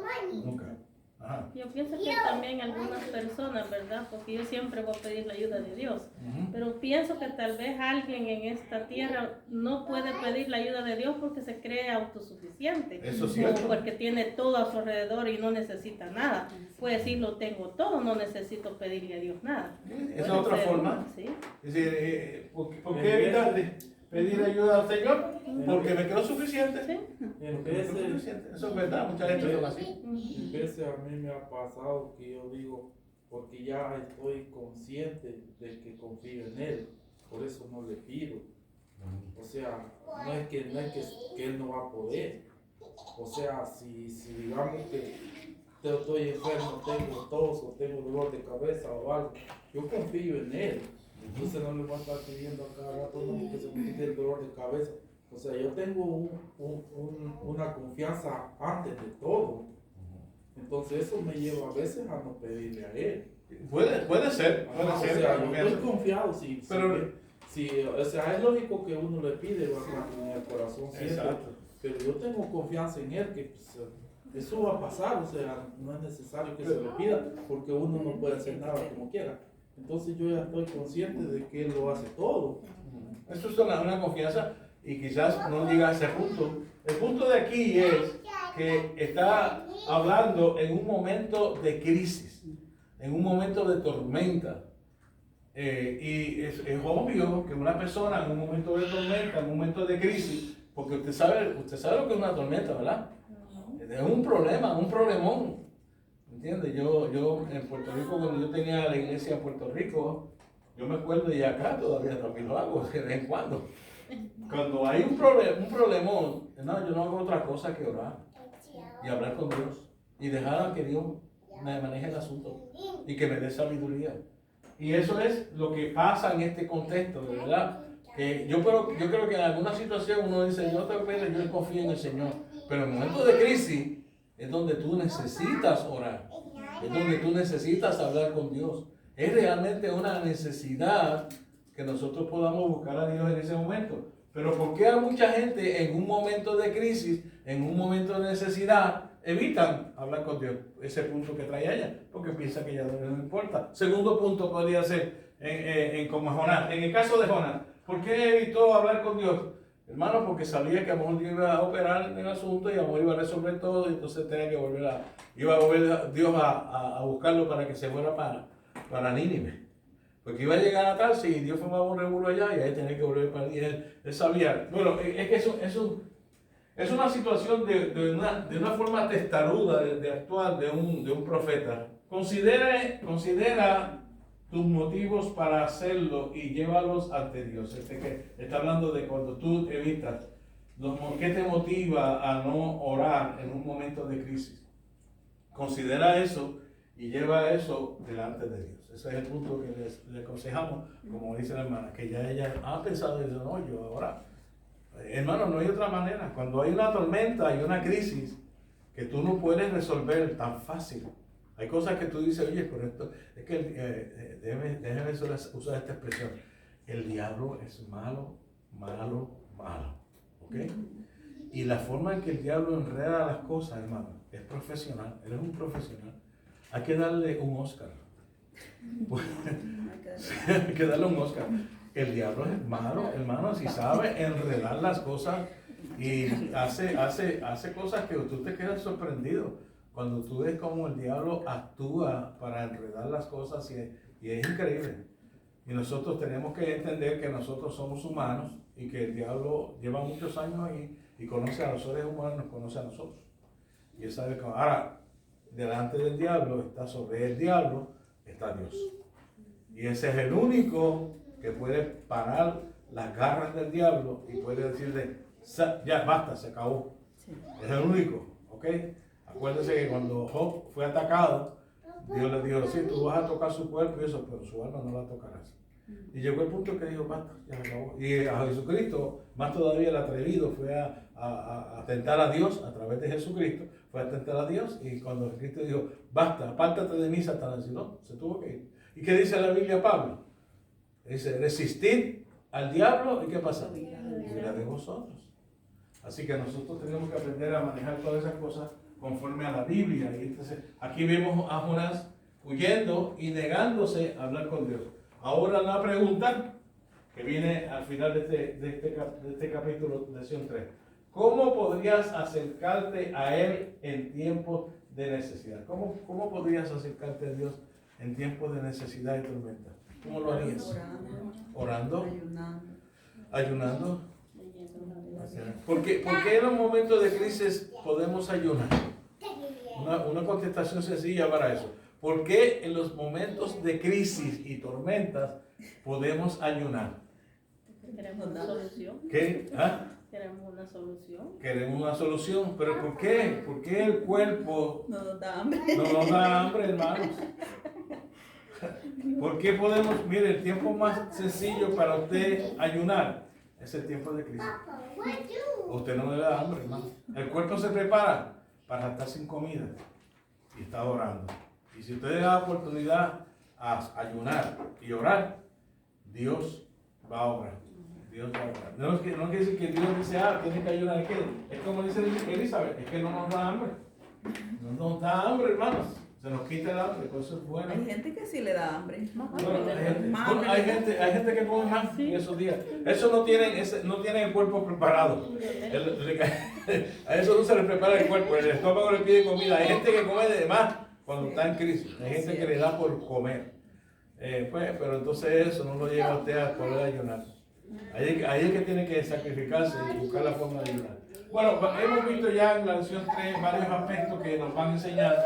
S1: nunca. Ajá.
S7: Yo pienso que también algunas personas, ¿verdad? Porque yo siempre voy a pedir la ayuda de Dios. Pero pienso que tal vez alguien en esta tierra no puede pedir la ayuda de Dios porque se cree autosuficiente.
S1: Eso es
S7: O
S1: cierto.
S7: porque tiene todo a su alrededor y no necesita nada. Puede decir, lo tengo todo, no necesito pedirle a Dios nada.
S1: Esa es
S7: Puede
S1: otra
S7: ser,
S1: forma.
S7: ¿sí?
S1: Es decir, ¿por qué evitar de pedir ayuda al Señor? Porque me creo suficiente.
S7: ¿Sí?
S4: En
S1: Me creo
S4: veces,
S1: suficiente. Eso es verdad, mucha gente son así.
S4: en veces a mí me ha pasado que yo digo, porque ya estoy consciente de que confío en Él, por eso no le pido. O sea, no es que Él no va a poder. O sea, si digamos que estoy enfermo, tengo tos o tengo dolor de cabeza o algo, yo confío en Él. Entonces no le voy a estar pidiendo a cada rato no, que se me quite el dolor de cabeza. O sea, yo tengo una confianza antes de todo. Entonces eso me lleva a veces a no pedirle a Él.
S1: Puede ser, puede
S4: Ajá,
S1: ser.
S4: o sea, yo
S1: confianza.
S4: estoy confiado, sí.
S1: Pero-
S4: O sea, es lógico que uno le pide, ¿verdad? En el corazón siempre.
S1: Exacto.
S4: Pero yo tengo confianza en Él que pues, eso va a pasar, o sea, no es necesario que se le pida porque uno no puede hacer nada como quiera. Entonces yo ya estoy consciente de que Él lo hace todo.
S1: Esto es una confianza y quizás no llega a ese punto. El punto de aquí es que está hablando en un momento de crisis, en un momento de tormenta. Y es obvio que una persona en un momento de tormenta, en un momento de crisis, porque usted sabe lo que es una tormenta, ¿verdad? Es un problema, un problemón. ¿Entiendes? Yo en Puerto Rico, cuando yo tenía la iglesia en Puerto Rico, yo me acuerdo y acá todavía también lo hago de vez en cuando. Cuando hay un problemón, no, yo no hago otra cosa que orar y hablar con Dios y dejar a que Dios me maneje el asunto y que me dé sabiduría. Y eso es lo que pasa en este contexto, de verdad. Que yo creo que en alguna situación uno dice, yo te pido, yo confío en el Señor. Pero en momentos de crisis es donde tú necesitas orar. Es donde tú necesitas hablar con Dios. Es realmente una necesidad que nosotros podamos buscar a Dios en ese momento. Pero ¿por qué a mucha gente en un momento de crisis, en un momento de necesidad, evitan hablar con Dios? Ese punto que trae ella, porque piensa que ya no le importa. Segundo punto podría ser como Jonás. En el caso de Jonás, ¿por qué evitó hablar con Dios? Hermano, porque sabía que a lo mejor Dios iba a operar en el asunto y a lo mejor iba a resolver todo, y entonces tenía que iba a volver Dios a buscarlo para que se fuera para Nínive. Porque iba a llegar a Tarsis y Dios formaba un revuelo allá y ahí tenía que volver para allá. Él sabía. Bueno, es que es una situación de una forma testaruda de actuar de un profeta. Considera tus motivos para hacerlo y llévalos ante Dios. Que está hablando de cuando tú evitas. ¿Qué te motiva a no orar en un momento de crisis? Considera eso y lleva eso delante de Dios. Ese es el punto que le aconsejamos, como dice la hermana, que ya ella ha pensado y dice, no, yo ahora, hermano, no hay otra manera. Cuando hay una tormenta, hay una crisis que tú no puedes resolver tan fácil. Hay cosas que tú dices, oye, pero esto, es que déjeme usar esta expresión. El diablo es malo, malo, malo. ¿Ok? Y la forma en que el diablo enreda las cosas, hermano, es profesional. Él es un profesional. Hay que darle un Oscar. Hay que darle un Oscar. El diablo es malo, hermano, si sabe enredar las cosas y hace cosas que tú te quedas sorprendido. Cuando tú ves cómo el diablo actúa para enredar las cosas y es increíble. Y nosotros tenemos que entender que nosotros somos humanos y que el diablo lleva muchos años y conoce a los seres humanos, nos conoce a nosotros. Y él sabe que ahora, delante del diablo, sobre el diablo, está Dios. Y ese es el único que puede parar las garras del diablo y puede decirle, ya basta, se acabó. Es el único, ¿ok? Acuérdense que cuando Job fue atacado, Dios le dijo, sí, tú vas a tocar su cuerpo y eso, pero su alma no la tocarás. Y llegó el punto que dijo, basta, ya se acabó. Y a Jesucristo, más todavía el atrevido, fue a tentar a Dios a través de Jesucristo, fue a tentar a Dios, y cuando Cristo dijo, basta, apártate de mí, Satanás, y no, se tuvo que ir. ¿Y qué dice la Biblia, Pablo? Dice, resistid al diablo, ¿y qué pasa? Huirá de vosotros. Así que nosotros tenemos que aprender a manejar todas esas cosas conforme a la Biblia. Y entonces aquí vemos a Jonás huyendo y negándose a hablar con Dios. Ahora la pregunta que viene al final de este capítulo de lección 3. ¿Cómo podrías acercarte a Él en tiempos de necesidad? ¿Cómo podrías acercarte a Dios en tiempos de necesidad y tormenta? ¿Cómo lo harías? Orando, ayunando. ¿Por qué en los momentos de crisis podemos ayunar? Una contestación sencilla para eso. ¿Por qué en los momentos de crisis y tormentas podemos ayunar?
S7: Queremos una solución.
S1: ¿Qué? ¿Ah?
S7: Queremos una solución.
S1: Queremos una solución. ¿Pero por qué? ¿Por qué el cuerpo
S2: No nos da hambre.
S1: no nos da hambre, hermanos? ¿Por qué podemos? Mire, el tiempo más sencillo para usted ayunar es el tiempo de crisis. A usted no le da hambre, hermano. El cuerpo se prepara para estar sin comida y está orando. Y si usted le da oportunidad a ayunar y orar, Dios va a obrar. Dios va a obrar. No quiere decir que Dios dice, tiene que ayunar. Es como dice Elizabeth, es que no nos da hambre. No nos da hambre, hermanos. Se nos quita el hambre, por eso es bueno.
S2: Hay gente que sí le da hambre.
S1: Hay gente que come más en esos días. Eso no tienen el cuerpo preparado. A eso no se le prepara el cuerpo. El estómago le pide comida. Hay gente que come de más cuando está en crisis. Hay gente que le da por comer. Pero entonces eso no lo lleva a usted a poder ayunar. Ahí es que tiene que sacrificarse y buscar la forma de ayunar. Bueno, hemos visto ya en la lección 3 varios aspectos que nos van enseñando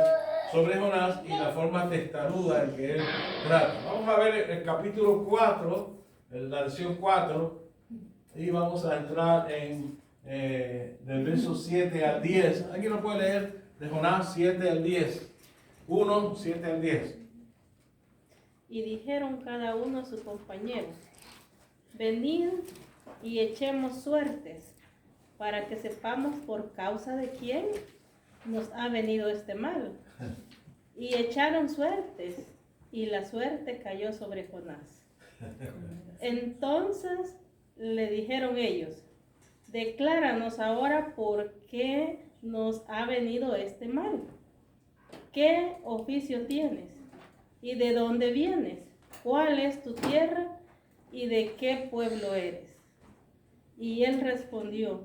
S1: sobre Jonás y la forma testaruda en que él trata. Vamos a ver el capítulo 4, la lección 4, y vamos a entrar en del verso 7 al 10. ¿Alguien lo puede leer? De Jonás 7 al 10. 1, 7 al 10.
S7: Y dijeron cada uno a su compañero: venid y echemos suertes, para que sepamos por causa de quién nos ha venido este mal. Y echaron suertes, y la suerte cayó sobre Jonás. Entonces le dijeron ellos: decláranos ahora por qué nos ha venido este mal. ¿Qué oficio tienes? ¿Y de dónde vienes? ¿Cuál es tu tierra? ¿Y de qué pueblo eres? Y él respondió: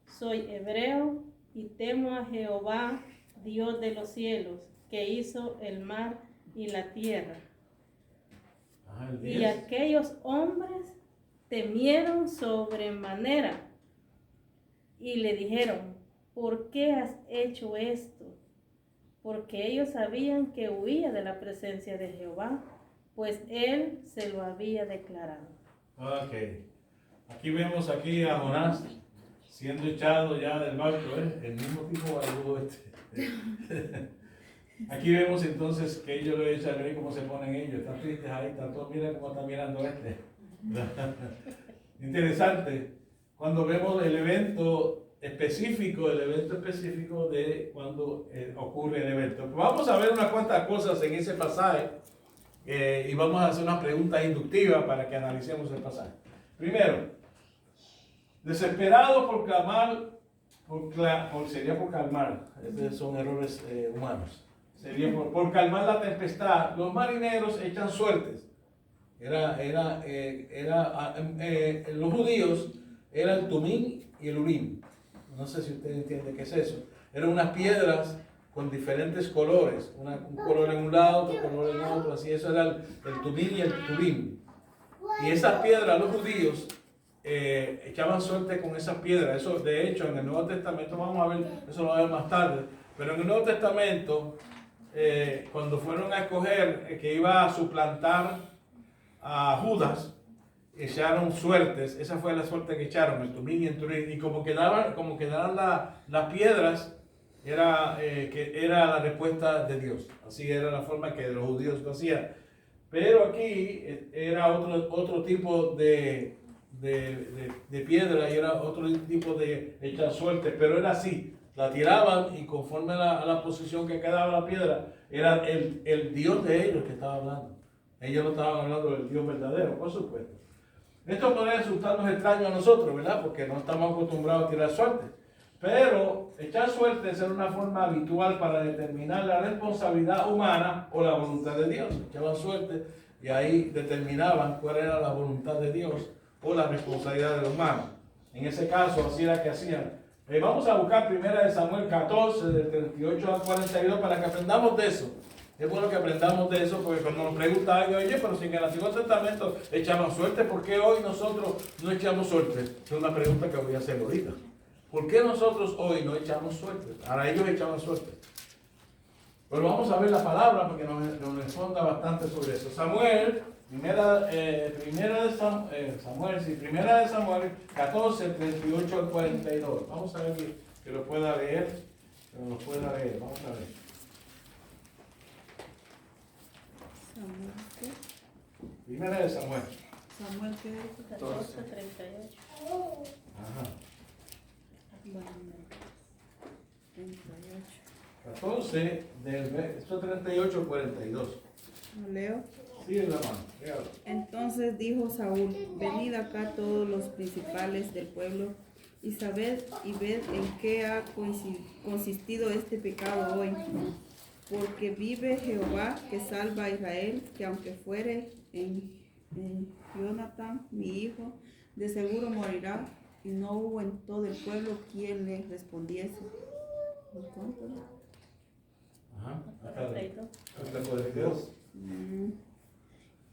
S7: soy hebreo y temo a Jehová, Dios de los cielos, que hizo el mar y la tierra. Y aquellos hombres temieron sobremanera y le dijeron: ¿por qué has hecho esto? Porque ellos sabían que huía de la presencia de Jehová, pues él se lo había declarado.
S1: Ok. Aquí vemos a Jonás siendo echado ya del barco, el mismo tipo barbudo este. Aquí vemos entonces que ellos lo echan, miren cómo se ponen ellos, están tristes ahí, están todos, miren cómo están mirando este. Interesante, cuando vemos el evento específico de cuando ocurre el evento. Vamos a ver unas cuantas cosas en ese pasaje y vamos a hacer unas preguntas inductivas para que analicemos el pasaje. Primero, desesperado por clamar, sería por calmar, estos son errores humanos, sería por calmar la tempestad, los marineros echan suertes. Los judíos eran el Tumín y el Urim. No sé si usted entiende qué es eso. Eran unas piedras con diferentes colores, un color en un lado, otro color en otro, así. Eso era el Tumín y el Turim. Y esas piedras, los judíos echaban suerte con esas piedras. Eso, de hecho, en el Nuevo Testamento, vamos a ver, eso lo vamos a ver más tarde, pero en el Nuevo Testamento, cuando fueron a escoger que iba a suplantar a Judas, echaron suertes. Esa fue la suerte que echaron, el Tumín y el Turín, y como quedaban las piedras, era la respuesta de Dios. Así era la forma que los judíos lo hacían. Pero aquí era otro tipo de piedra, y era otro tipo de echar suertes, pero era así, la tiraban y conforme a la posición que quedaba la piedra, era el Dios de ellos que estaba hablando. Ellos no estaban hablando del Dios verdadero, por supuesto. Esto podría resultarnos extraño a nosotros, ¿verdad? Porque no estamos acostumbrados a tirar suerte. Pero echar suertes era una forma habitual para determinar la responsabilidad humana o la voluntad de Dios. Echaban suerte y ahí determinaban cuál era la voluntad de Dios o la responsabilidad de los humanos. En ese caso, así era que hacían. Vamos a buscar 1 Samuel 14, del 38 al 42, para que aprendamos de eso. Es bueno que aprendamos de eso, porque cuando nos pregunta alguien, oye, pero si en el Antiguo Testamento echaban suerte, ¿por qué hoy nosotros no echamos suerte? Es una pregunta que voy a hacer ahorita. ¿Por qué nosotros hoy no echamos suerte? Ahora ellos echaban suerte. Pero vamos a ver la palabra porque nos responda bastante sobre eso. Samuel, primera de Samuel 14, 38 al 42. Vamos a ver que lo pueda leer. Vamos a ver.
S2: Samuel, ¿qué?
S1: Primera de Samuel.
S2: Samuel, ¿qué?
S7: 14, 38.
S1: Ajá.
S2: Bueno, 38.
S1: 14 del verso 38 al 42.
S2: ¿Lo leo?
S1: Sí, en la mano. Léalo.
S2: Entonces dijo Saúl, venid acá todos los principales del pueblo y sabed y ved en qué ha consistido este pecado hoy. Porque vive Jehová que salva a Israel, que aunque fuere en Jonatán, mi hijo, de seguro morirá. Y no hubo en todo el pueblo quien le respondiese. ¿Cuánto?
S1: Ajá.
S7: Hasta
S1: Hasta 42.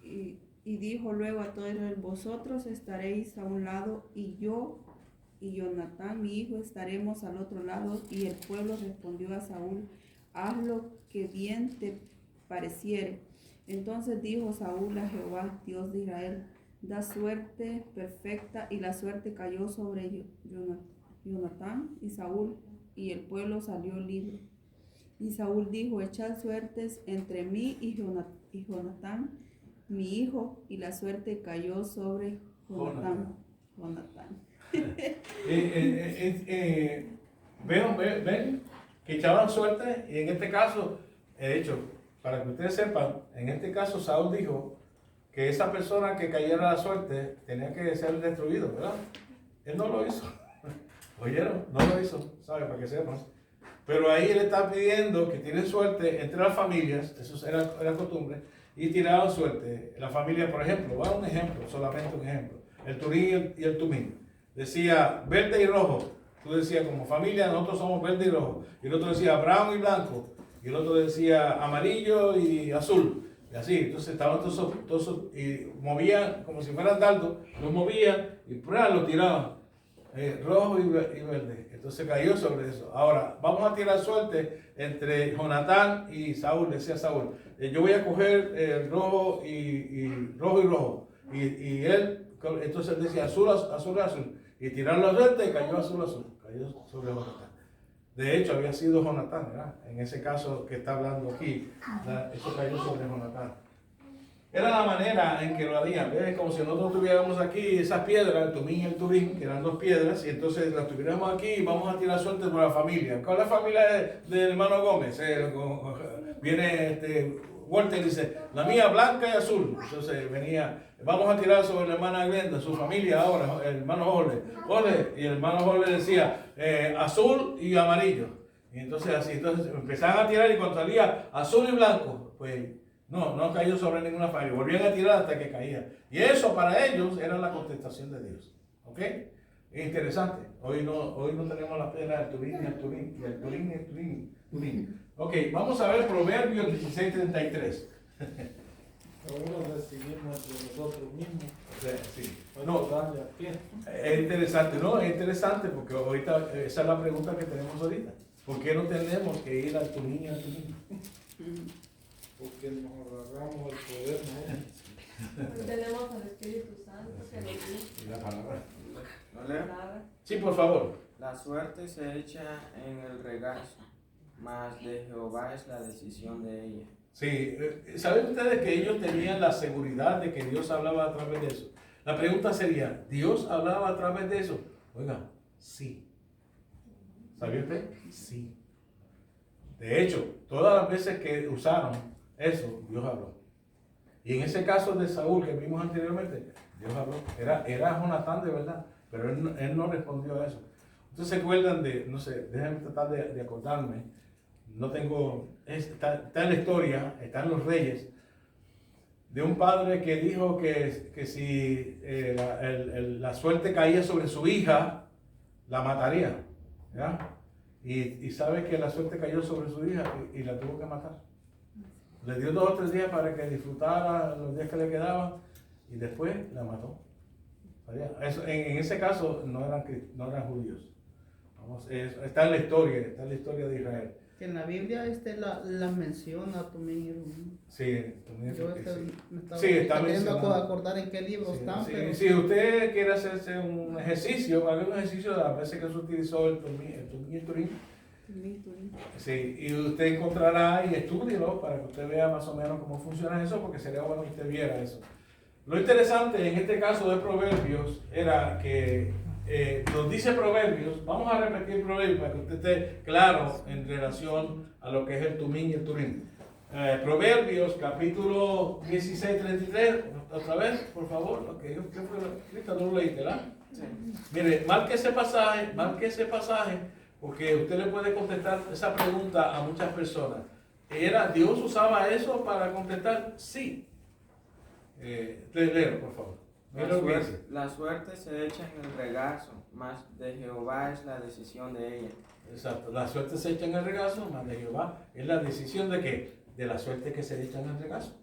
S2: Y dijo luego a todos Israel, vosotros estaréis a un lado y yo y Jonatán mi hijo estaremos al otro lado. Y el pueblo respondió a Saúl, haz lo que bien te pareciere. Entonces dijo Saúl a Jehová, Dios de Israel, da suerte perfecta, y la suerte cayó sobre Jonatán y Saúl, y el pueblo salió libre. Y Saúl dijo, echad suertes entre mí y Jonatán, mi hijo, y la suerte cayó sobre Jonatán.
S1: Ven que echaban suerte, y en este caso, de hecho, para que ustedes sepan, en este caso Saúl dijo que esa persona que cayera la suerte tenía que ser destruido, ¿verdad? Él no lo hizo. ¿Oyeron? No lo hizo, ¿sabe? Para que sepan. Pero ahí él está pidiendo que tienen suerte entre las familias, eso era costumbre, y tiraban suerte. La familia, por ejemplo, va un ejemplo, solamente un ejemplo. El Turín y el Tumín. Decía verde y rojo. Tú decías, como familia, nosotros somos verde y rojo. Y el otro decía brown y blanco. Y el otro decía amarillo y azul. Y así, entonces estaban todos y movían como si fueran dardos, los movían y lo tiraban, rojo y verde. Entonces cayó sobre eso. Ahora, vamos a tirar suerte entre Jonatán y Saúl, decía Saúl. Yo voy a coger rojo y rojo. Y él, entonces él decía azul. Y tiraron la suerte y cayó azul. Cayó sobre Jonatán. De hecho, había sido Jonatán, ¿verdad? En ese caso que está hablando aquí, eso cayó sobre Jonatán. Era la manera en que lo harían, ¿ves? Como si nosotros tuviéramos aquí esas piedras, el Tumín y el Turín, que eran dos piedras, y entonces las tuviéramos aquí y vamos a tirar suerte por la familia. ¿Cuál es la familia del hermano Gómez? Viene Walter y dice, la mía blanca y azul. Entonces venía, vamos a tirar sobre la hermana Glenda, su familia ahora, el hermano Jorge. Y el hermano Jorge decía, azul y amarillo. Y entonces así, entonces empezaban a tirar y cuando salía azul y blanco, pues no cayó sobre ninguna familia. Volvían a tirar hasta que caía. Y eso para ellos era la contestación de Dios. ¿Ok? Es interesante. Hoy no tenemos la piedra del Turín y el Turín. Ok, vamos a ver Proverbios 16:33.
S4: Ahora decidimos entre nosotros mismos.
S1: Sí.
S4: No, darle a qué.
S1: Es interesante, ¿no? Es interesante porque ahorita, esa es la pregunta que tenemos ahorita. ¿Por qué no tenemos que ir al Turín y al Turín?
S4: Porque nos agarramos el poder, ¿no?
S6: Tenemos al Espíritu Santo que nos guía.
S1: Y la palabra.
S5: ¿No leo?
S6: Nada.
S1: Sí, por favor.
S5: La suerte se echa en el regazo, mas de Jehová es la decisión de ella.
S1: Sí, ¿saben ustedes que ellos tenían la seguridad de que Dios hablaba a través de eso? La pregunta sería, ¿Dios hablaba a través de eso? Oiga, sí. ¿Sabía usted? Sí. De hecho, todas las veces que usaron eso, Dios habló. Y en ese caso de Saúl que vimos anteriormente, Dios habló. Era Jonatán de verdad, pero él no respondió a eso. Ustedes se acuerdan de, no sé, déjenme tratar de acordarme, no tengo, está en la historia, está en los Reyes, de un padre que dijo que si la suerte caía sobre su hija, la mataría, ¿ya? Y sabe que la suerte cayó sobre su hija y la tuvo que matar. Le dio 2 o 3 días para que disfrutara los días que le quedaban y después la mató. Eso, en ese caso no eran judíos. Vamos, está en la historia de Israel.
S3: Que en la Biblia la menciona Tumín y Rumín.
S1: Sí, Tumín y
S3: Yo
S1: Rumín.
S3: me estaba
S1: Sí, está
S3: queriendo
S1: mencionado.
S3: acordar en qué libro están,
S1: Sí,
S3: pero
S1: si usted quiere hacerse un ejercicio, haga un ejercicio de las veces que se utilizó el Tumín y el Turín. Sí, y usted encontrará y estúdielo para que usted vea más o menos cómo funciona eso, porque sería bueno que usted viera eso. Lo interesante en este caso de Proverbios era que nos dice Proverbios, vamos a repetir Proverbios para que usted esté claro en relación a lo que es el Tumín y el Turín. Proverbios capítulo 16, 33, otra vez, por favor, ¿qué fue? Ahorita no lo leíste, ¿verdad?
S5: Sí.
S1: Mire, marque ese pasaje, porque usted le puede contestar esa pregunta a muchas personas. ¿Dios usaba eso para contestar? Sí. Léelo, por favor. Mira lo que dice.
S5: La suerte se echa en el regazo, mas de Jehová es la decisión de ella.
S1: Exacto, la suerte se echa en el regazo, mas de Jehová es la decisión de qué, de la suerte que se echa en el regazo.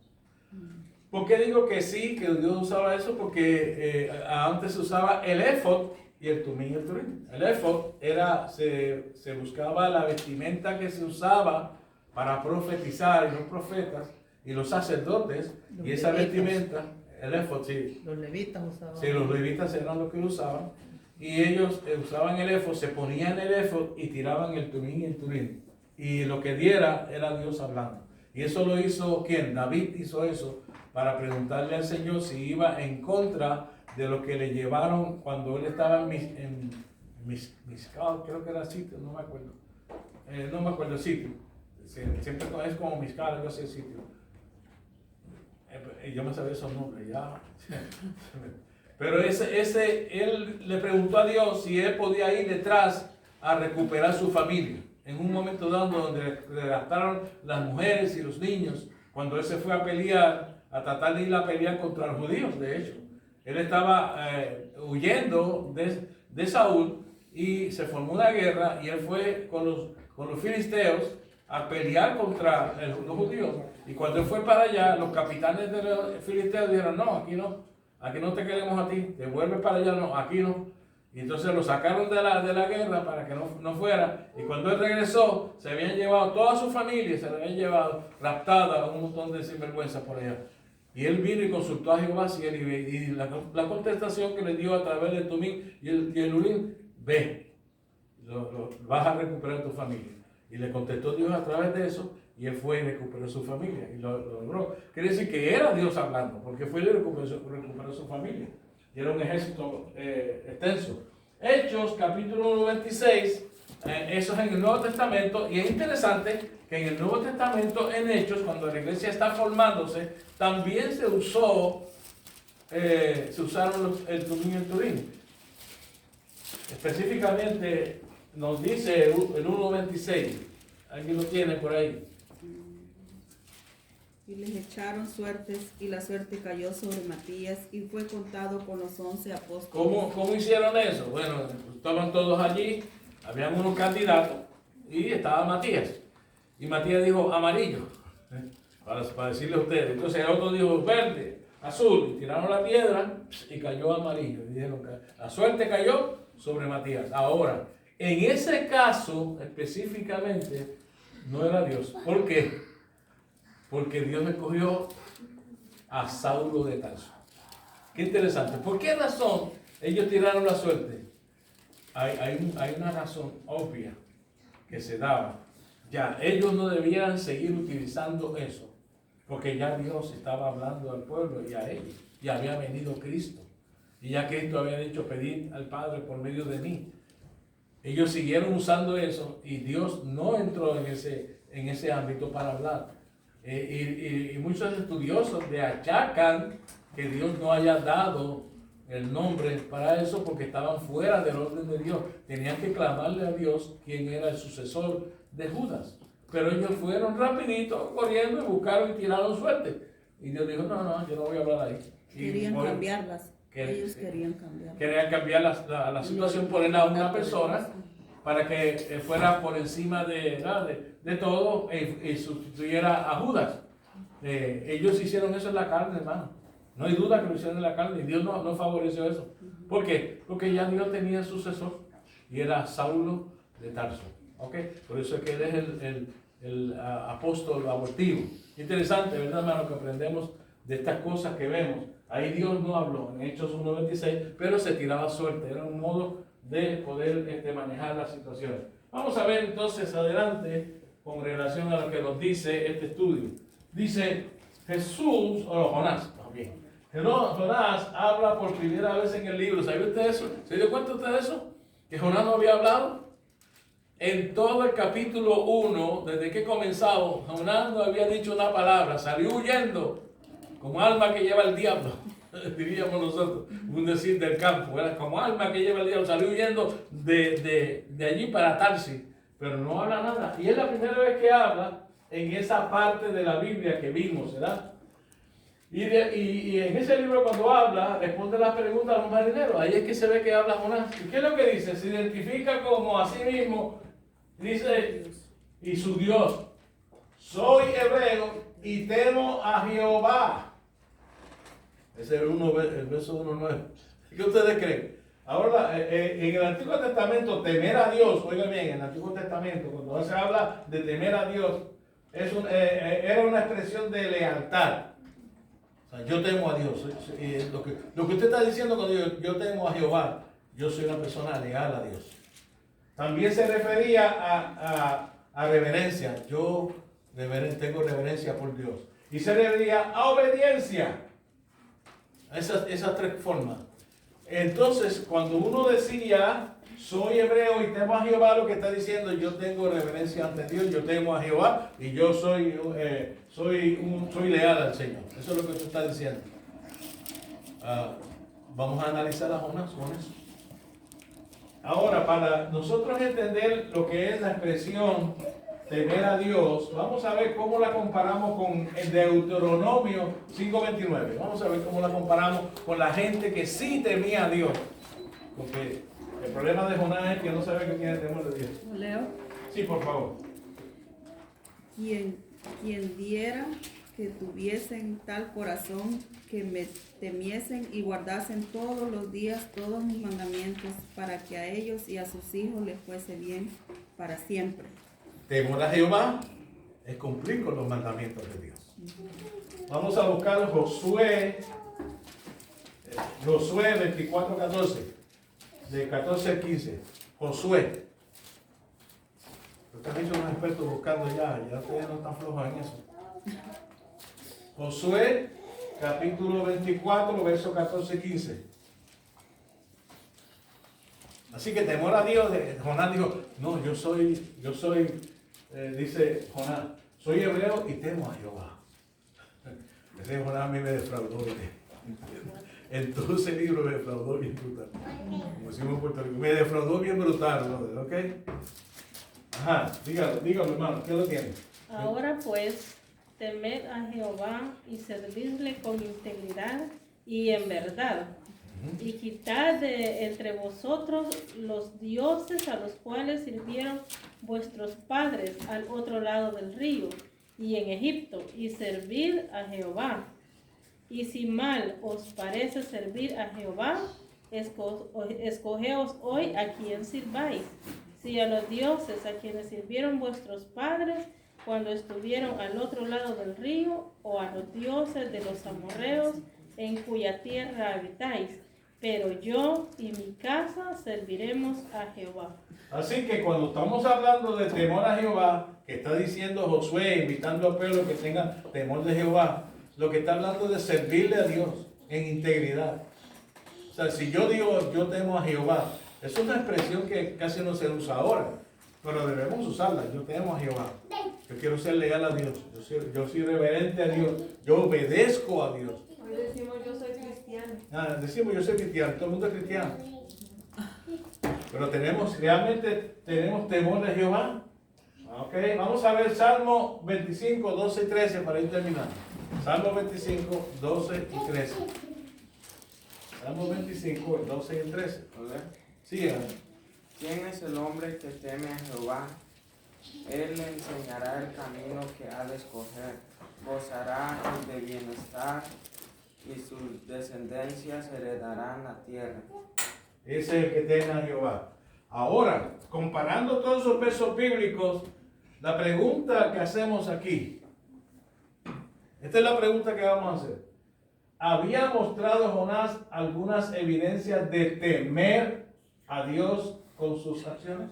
S1: ¿Por qué digo que sí, que Dios usaba eso? Porque antes se usaba el éfod y el tumín y el turín. El éfod se buscaba la vestimenta que se usaba para profetizar, y los profetas y los sacerdotes, y esa vestimenta, el éfod, sí.
S3: los levitas usaban.
S1: Sí, los levitas eran los que lo usaban. Y ellos usaban el éfod, se ponían el éfod y tiraban el tumín y el turín. Y lo que diera era Dios hablando. Y eso lo hizo, ¿quién? David hizo eso para preguntarle al Señor si iba en contra de lo que le llevaron cuando él estaba en Miscal, creo que era el sitio, no me acuerdo. No me acuerdo el sitio. Siempre es como Miscal, algo así el sitio. Yo me sabía esos nombres ya. Pero él le preguntó a Dios si él podía ir detrás a recuperar su familia. En un momento dado donde le gastaron las mujeres y los niños, cuando él se fue a pelear, a tratar de ir a pelear contra los judíos, de hecho. Él estaba huyendo de Saúl y se formó una guerra y él fue con los filisteos a pelear contra los judíos. Y cuando él fue para allá, los capitanes de los filisteos dijeron, no, aquí no te queremos a ti, devuelve para allá, no, aquí no. Y entonces lo sacaron de la guerra para que no fuera. Y cuando él regresó, se habían llevado toda su familia, se la habían llevado raptada a un montón de sinvergüenza por allá. Y él vino y consultó a Jehová y la contestación que le dio a través del Tumín y el Urín, ve, vas a recuperar tu familia. Y le contestó Dios a través de eso, y él fue y recuperó su familia, y lo logró. Quiere decir que era Dios hablando, porque fue y recuperó su familia. Y era un ejército extenso. Hechos, capítulo 26, eso es en el Nuevo Testamento, y es interesante que en el Nuevo Testamento, en Hechos, cuando la iglesia está formándose, también se usaron el Tumín y el Turín. Específicamente nos dice el 1.26, ¿alguien lo tiene por ahí?
S2: Y les echaron suertes, y la suerte cayó sobre Matías, y fue contado con los 11 apóstoles.
S1: ¿Cómo hicieron eso? Bueno, estaban todos allí, habían unos candidatos, y estaba Matías. Y Matías dijo amarillo, para decirle a ustedes. Entonces el otro dijo verde, azul, y tiraron la piedra y cayó amarillo. Y dijeron que la suerte cayó sobre Matías. Ahora, en ese caso específicamente, no era Dios. ¿Por qué? Porque Dios escogió a Saulo de Tarso. Qué interesante. ¿Por qué razón ellos tiraron la suerte? Hay una razón obvia que se daba. Ya, ellos no debían seguir utilizando eso, porque ya Dios estaba hablando al pueblo y a ellos. Y había venido Cristo. Y ya Cristo había dicho, pedid al Padre por medio de mí. Ellos siguieron usando eso y Dios no entró en ese ámbito para hablar. Y muchos estudiosos le achacan que Dios no haya dado el nombre para eso porque estaban fuera del orden de Dios. Tenían que clamarle a Dios quién era el sucesor de Judas. Pero ellos fueron rapidito, corriendo y buscaron y tiraron suerte. Y Dios dijo, no, yo no voy a hablar ahí.
S2: Querían cambiarlas. Ellos querían cambiar.
S1: Querían cambiar la situación, poner a una persona para que fuera por encima de todo y sustituyera a Judas. Ellos hicieron eso en la carne, hermano. No hay duda que lo hicieron en la carne y Dios no favoreció eso. ¿Por qué? Porque ya Dios tenía sucesor y era Saulo de Tarso. ¿Okay? Por eso es que él es el apóstol abortivo. Interesante, ¿verdad, hermano? Que aprendemos de estas cosas que vemos. Ahí Dios no habló en Hechos 1:26, pero se tiraba suerte. Era un modo de poder manejar las situaciones. Vamos a ver entonces adelante con relación a lo que nos dice este estudio. Dice Jesús, o Jonás, más bien. Jonás habla por primera vez en el libro. ¿Sabe usted eso? ¿Se dio cuenta usted de eso? Que Jonás no había hablado. En todo el capítulo 1, desde que comenzaba, Jonás no había dicho una palabra. Salió huyendo como alma que lleva el diablo, diríamos nosotros, un decir del campo, ¿verdad? Como alma que lleva el diablo, salió huyendo de allí para Tarsis, pero no habla nada. Y es la primera vez que habla en esa parte de la Biblia que vimos, ¿verdad? Y en ese libro cuando habla, responde las preguntas a los marineros. Ahí es que se ve que habla Jonás. ¿Y qué es lo que dice? Se identifica como a sí mismo, dice, y su Dios. Soy hebreo y temo a Jehová. Ese es el verso 1:9. ¿Qué ustedes creen? Ahora, en el Antiguo Testamento, temer a Dios, oigan bien, en el Antiguo Testamento, cuando se habla de temer a Dios, era una expresión de lealtad. O sea, yo temo a Dios. Lo que usted está diciendo cuando yo temo a Jehová, yo soy una persona leal a Dios. También se refería a reverencia. Yo tengo reverencia por Dios. Y se refería a obediencia. Esas tres formas. Entonces, cuando uno decía, soy hebreo y temo a Jehová, lo que está diciendo, yo tengo reverencia ante Dios, yo temo a Jehová y yo soy leal al Señor. Eso es lo que usted está diciendo. Vamos a analizar a Jonás con eso. Ahora, para nosotros entender lo que es la expresión temer a Dios, vamos a ver cómo la comparamos con el Deuteronomio 5:29. Vamos a ver cómo la comparamos con la gente que sí temía a Dios. Porque el problema de Jonás es que no sabe que tiene temor de Dios.
S2: Leo.
S1: Sí, por favor.
S2: Quien diera que tuviesen tal corazón que me temiesen y guardasen todos los días todos mis mandamientos, para que a ellos y a sus hijos les fuese bien para siempre.
S1: Temor a Jehová es cumplir con los mandamientos de Dios. Vamos a buscar Josué 24:14, de 14 al 15. Josué. Ustedes han dicho unos expertos buscando ya ustedes no están flojos en eso. Josué, capítulo 24, versos 14 y 15. Así que temor a Dios, Jonás dijo, no, yo soy, dice Jonás, soy hebreo y temo a Jehová. Ese Jonás a mí me defraudó. En todo ese libro me defraudó bien brutal. Como decimos en Puerto Rico, me defraudó bien brutal, ¿no? ¿Ok? Ajá, dígalo hermano, ¿qué lo tiene?
S7: Ahora pues, temed a Jehová y servidle con integridad y en verdad. Y quitad de entre vosotros los dioses a los cuales sirvieron vuestros padres al otro lado del río y en Egipto, y servid a Jehová. Y si mal os parece servir a Jehová, escogeos hoy a quién sirváis, si a los dioses a quienes sirvieron vuestros padres cuando estuvieron al otro lado del río, o a los dioses de los amorreos en cuya tierra habitáis. Pero yo y mi casa serviremos a Jehová.
S1: Así que cuando estamos hablando de temor a Jehová, que está diciendo Josué, invitando al pueblo que tenga temor de Jehová, lo que está hablando de servirle a Dios en integridad. O sea, si yo digo yo temo a Jehová, es una expresión que casi no se usa ahora, pero debemos usarla. Yo temo a Jehová. Yo quiero ser leal a Dios. Yo soy reverente a Dios. Yo obedezco a Dios.
S6: Hoy decimos yo soy cristiano. cristiano.
S1: Decimos yo soy cristiano, todo el mundo es cristiano. Pero realmente tenemos temor de Jehová. Ok, vamos a ver Salmo 25, 12 y 13 para ir terminando. Salmo 25, 12 y 13. Salmo 25, 12 y el 13. Sí,
S5: ¿Quién es el hombre que teme a Jehová? Él le enseñará el camino que ha de escoger. Gozará de bienestar y sus descendencias heredarán la tierra.
S1: Ese es el que teme a Jehová. Ahora, comparando todos esos versos bíblicos, la pregunta que hacemos aquí, esta es la pregunta que vamos a hacer. ¿Había mostrado Jonás algunas evidencias de temer a Dios con sus acciones?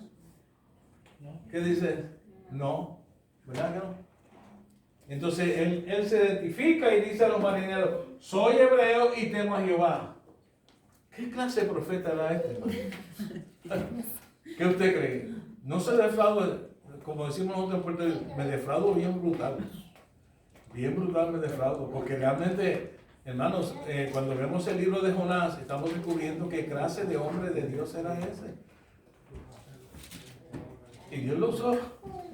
S1: ¿Qué dice? No, ¿verdad que no? Entonces él se identifica y dice a los marineros, soy hebreo y temo a Jehová. ¿Qué clase de profeta era este, hermano? ¿Qué usted cree? No se defraudó, como decimos nosotros en Puerto Rico, me defraudo bien brutal. Bien brutal me defraudo, porque realmente, hermanos, cuando vemos el libro de Jonás, estamos descubriendo qué clase de hombre de Dios era ese. Y Dios lo usó.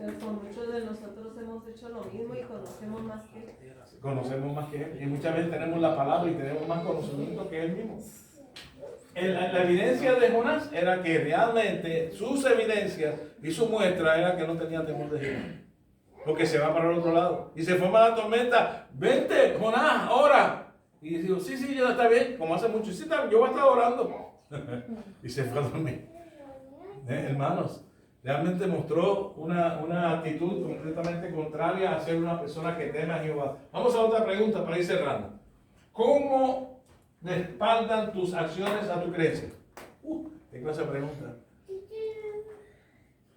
S6: Pero con muchos de nosotros hemos hecho lo mismo y conocemos más que él.
S1: Conocemos más que él. Y muchas veces tenemos la palabra y tenemos más conocimiento que él mismo. La evidencia de Jonás era que realmente sus evidencias y su muestra era que no tenía temor de Jehová. Porque se va para el otro lado. Y se forma la tormenta. Vente, Jonás, ora. Y digo, sí, ya está bien. Como hace mucho. Sí, yo voy a estar orando. Y se fue a dormir. Hermanos, realmente mostró una actitud completamente contraria a ser una persona que teme a Jehová. Vamos a otra pregunta para ir cerrando. ¿Cómo respaldan tus acciones a tu creencia? ¿Qué clase de pregunta?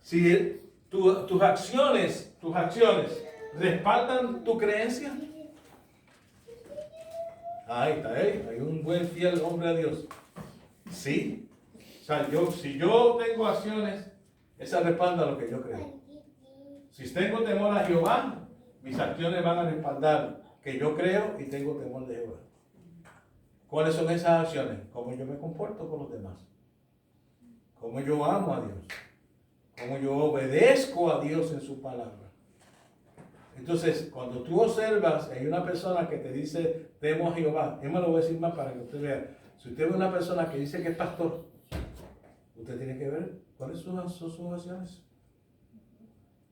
S1: Si tus acciones respaldan tu creencia. Ahí está, hay un buen fiel hombre a Dios. Sí. O sea, si yo tengo acciones, esa respalda lo que yo creo. Si tengo temor a Jehová, mis acciones van a respaldar que yo creo y tengo temor de Jehová. ¿Cuáles son esas acciones? Cómo yo me comporto con los demás. Cómo yo amo a Dios. Cómo yo obedezco a Dios en su palabra. Entonces, cuando tú observas, hay una persona que te dice, temo a Jehová. Yo me lo voy a decir más para que usted vea. Si usted ve una persona que dice que es pastor, usted tiene que ver cuáles son sus acciones.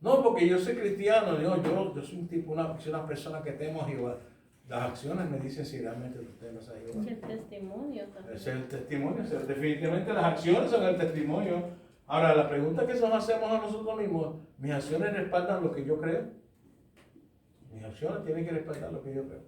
S1: No, porque yo soy cristiano, yo soy un tipo, una persona que temo a Jehová. Las acciones me dicen si realmente tú temes a Jehová.
S7: El testimonio también.
S1: Ese es el testimonio, definitivamente las acciones son el testimonio. Ahora, la pregunta que nos hacemos a nosotros mismos, ¿mis acciones respaldan lo que yo creo? Mis acciones tienen que respaldar lo que yo creo.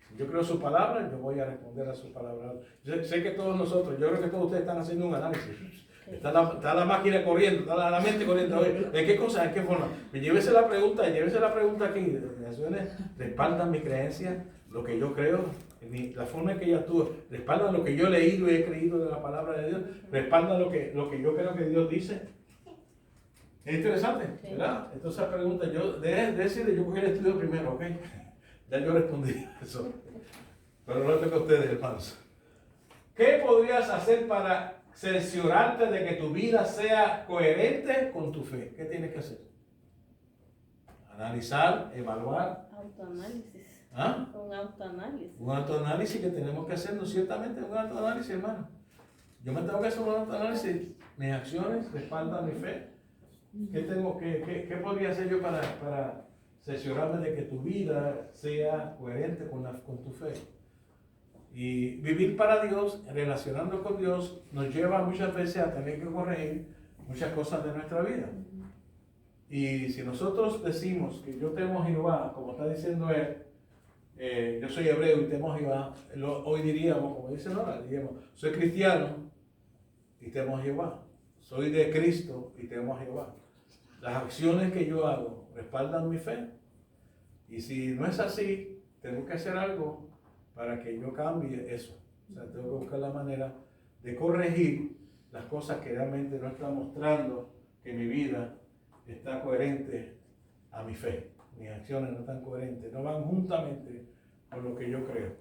S1: Si yo creo su palabra, yo voy a responder a su palabra. Yo sé que todos nosotros, yo creo que todos ustedes están haciendo un análisis. Está la máquina corriendo, está la mente corriendo. Oye, ¿en qué cosa? ¿En qué forma? Llévese la pregunta aquí. Mis acciones respaldan mi creencia, lo que yo creo, la forma en que yo actúo, respaldan lo que yo he leído y he creído de la palabra de Dios, respaldan lo que yo creo que Dios dice. Es interesante, ¿verdad? Entonces esa pregunta, yo cogí el estudio primero, ¿ok? Ya yo respondí eso. Pero no tengo ustedes, hermanos. ¿Qué podrías hacer para cerciorarte de que tu vida sea coherente con tu fe? ¿Qué tienes que hacer? Analizar, evaluar.
S7: Autoanálisis.
S1: ¿Ah?
S7: Un autoanálisis.
S1: Un autoanálisis que tenemos que hacernos, ciertamente un autoanálisis, hermano. Yo me tengo que hacer un autoanálisis. Mis acciones respaldan mi fe. ¿Qué podría hacer yo para cerciorarme de que tu vida sea coherente con tu fe? Y vivir para Dios, relacionando con Dios, nos lleva muchas veces a tener que corregir muchas cosas de nuestra vida. Y si nosotros decimos que yo temo a Jehová, como está diciendo él, yo soy hebreo y temo a Jehová, hoy diríamos, como dice Nora, diríamos, soy cristiano y temo a Jehová. Soy de Cristo y temo a Jehová. Las acciones que yo hago respaldan mi fe. Y si no es así, tengo que hacer algo para que yo cambie eso. O sea, tengo que buscar la manera de corregir las cosas que realmente no están mostrando que mi vida está coherente a mi fe. Mis acciones no están coherentes, no van juntamente con lo que yo creo.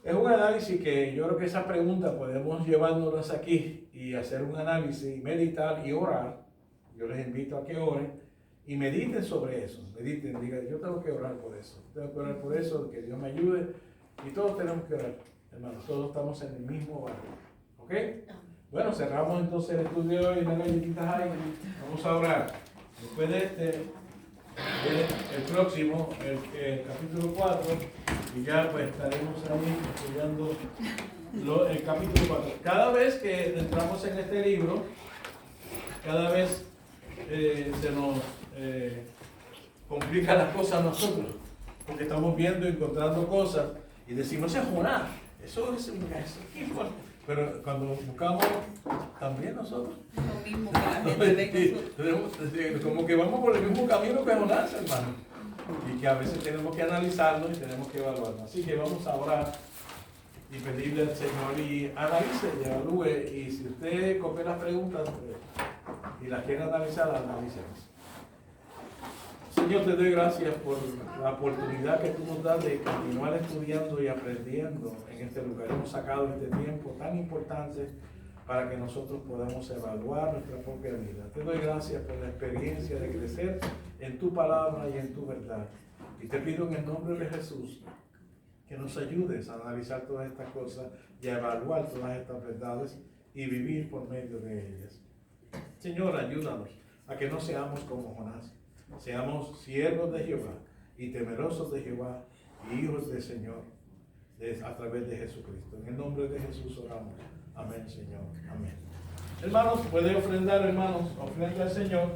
S1: Es un análisis que yo creo que esa pregunta podemos llevárnoslas aquí y hacer un análisis, meditar y orar. Yo les invito a que oren y mediten sobre eso. Mediten, digan, yo tengo que orar por eso. Tengo que orar por eso, que Dios me ayude. Y todos tenemos que orar, hermanos. Todos estamos en el mismo barco. ¿Ok? Bueno, cerramos entonces el estudio de hoy. Las galletitas ahí. Vamos a orar. Después de el próximo, el capítulo 4, y ya pues estaremos ahí estudiando el capítulo 4. Cada vez que entramos en este libro, cada vez se nos complican las cosas a nosotros, porque estamos viendo y encontrando cosas y decimos, ese es Jonás, eso es fuerte. Pero cuando buscamos, también nosotros.
S2: Lo mismo que la gente ve nosotros.
S1: Como que vamos por el mismo camino que Jonás, hermano. Y que a veces tenemos que analizarlo y tenemos que evaluarlo. Así que vamos a orar y pedirle al Señor y analice y evalúe. Y si usted copió las preguntas y las quiere analizar, las analícelas. Señor, te doy gracias por la oportunidad que tú nos das de continuar estudiando y aprendiendo en este lugar. Hemos sacado este tiempo tan importante para que nosotros podamos evaluar nuestra propia vida. Te doy gracias por la experiencia de crecer en tu palabra y en tu verdad. Y te pido en el nombre de Jesús que nos ayudes a analizar todas estas cosas y a evaluar todas estas verdades y vivir por medio de ellas. Señor, ayúdanos a que no seamos como Jonás. Seamos siervos de Jehová y temerosos de Jehová y hijos del Señor a través de Jesucristo. En el nombre de Jesús oramos. Amén, Señor. Amén. Hermanos, puede ofrendar, hermanos, ofrenda al Señor.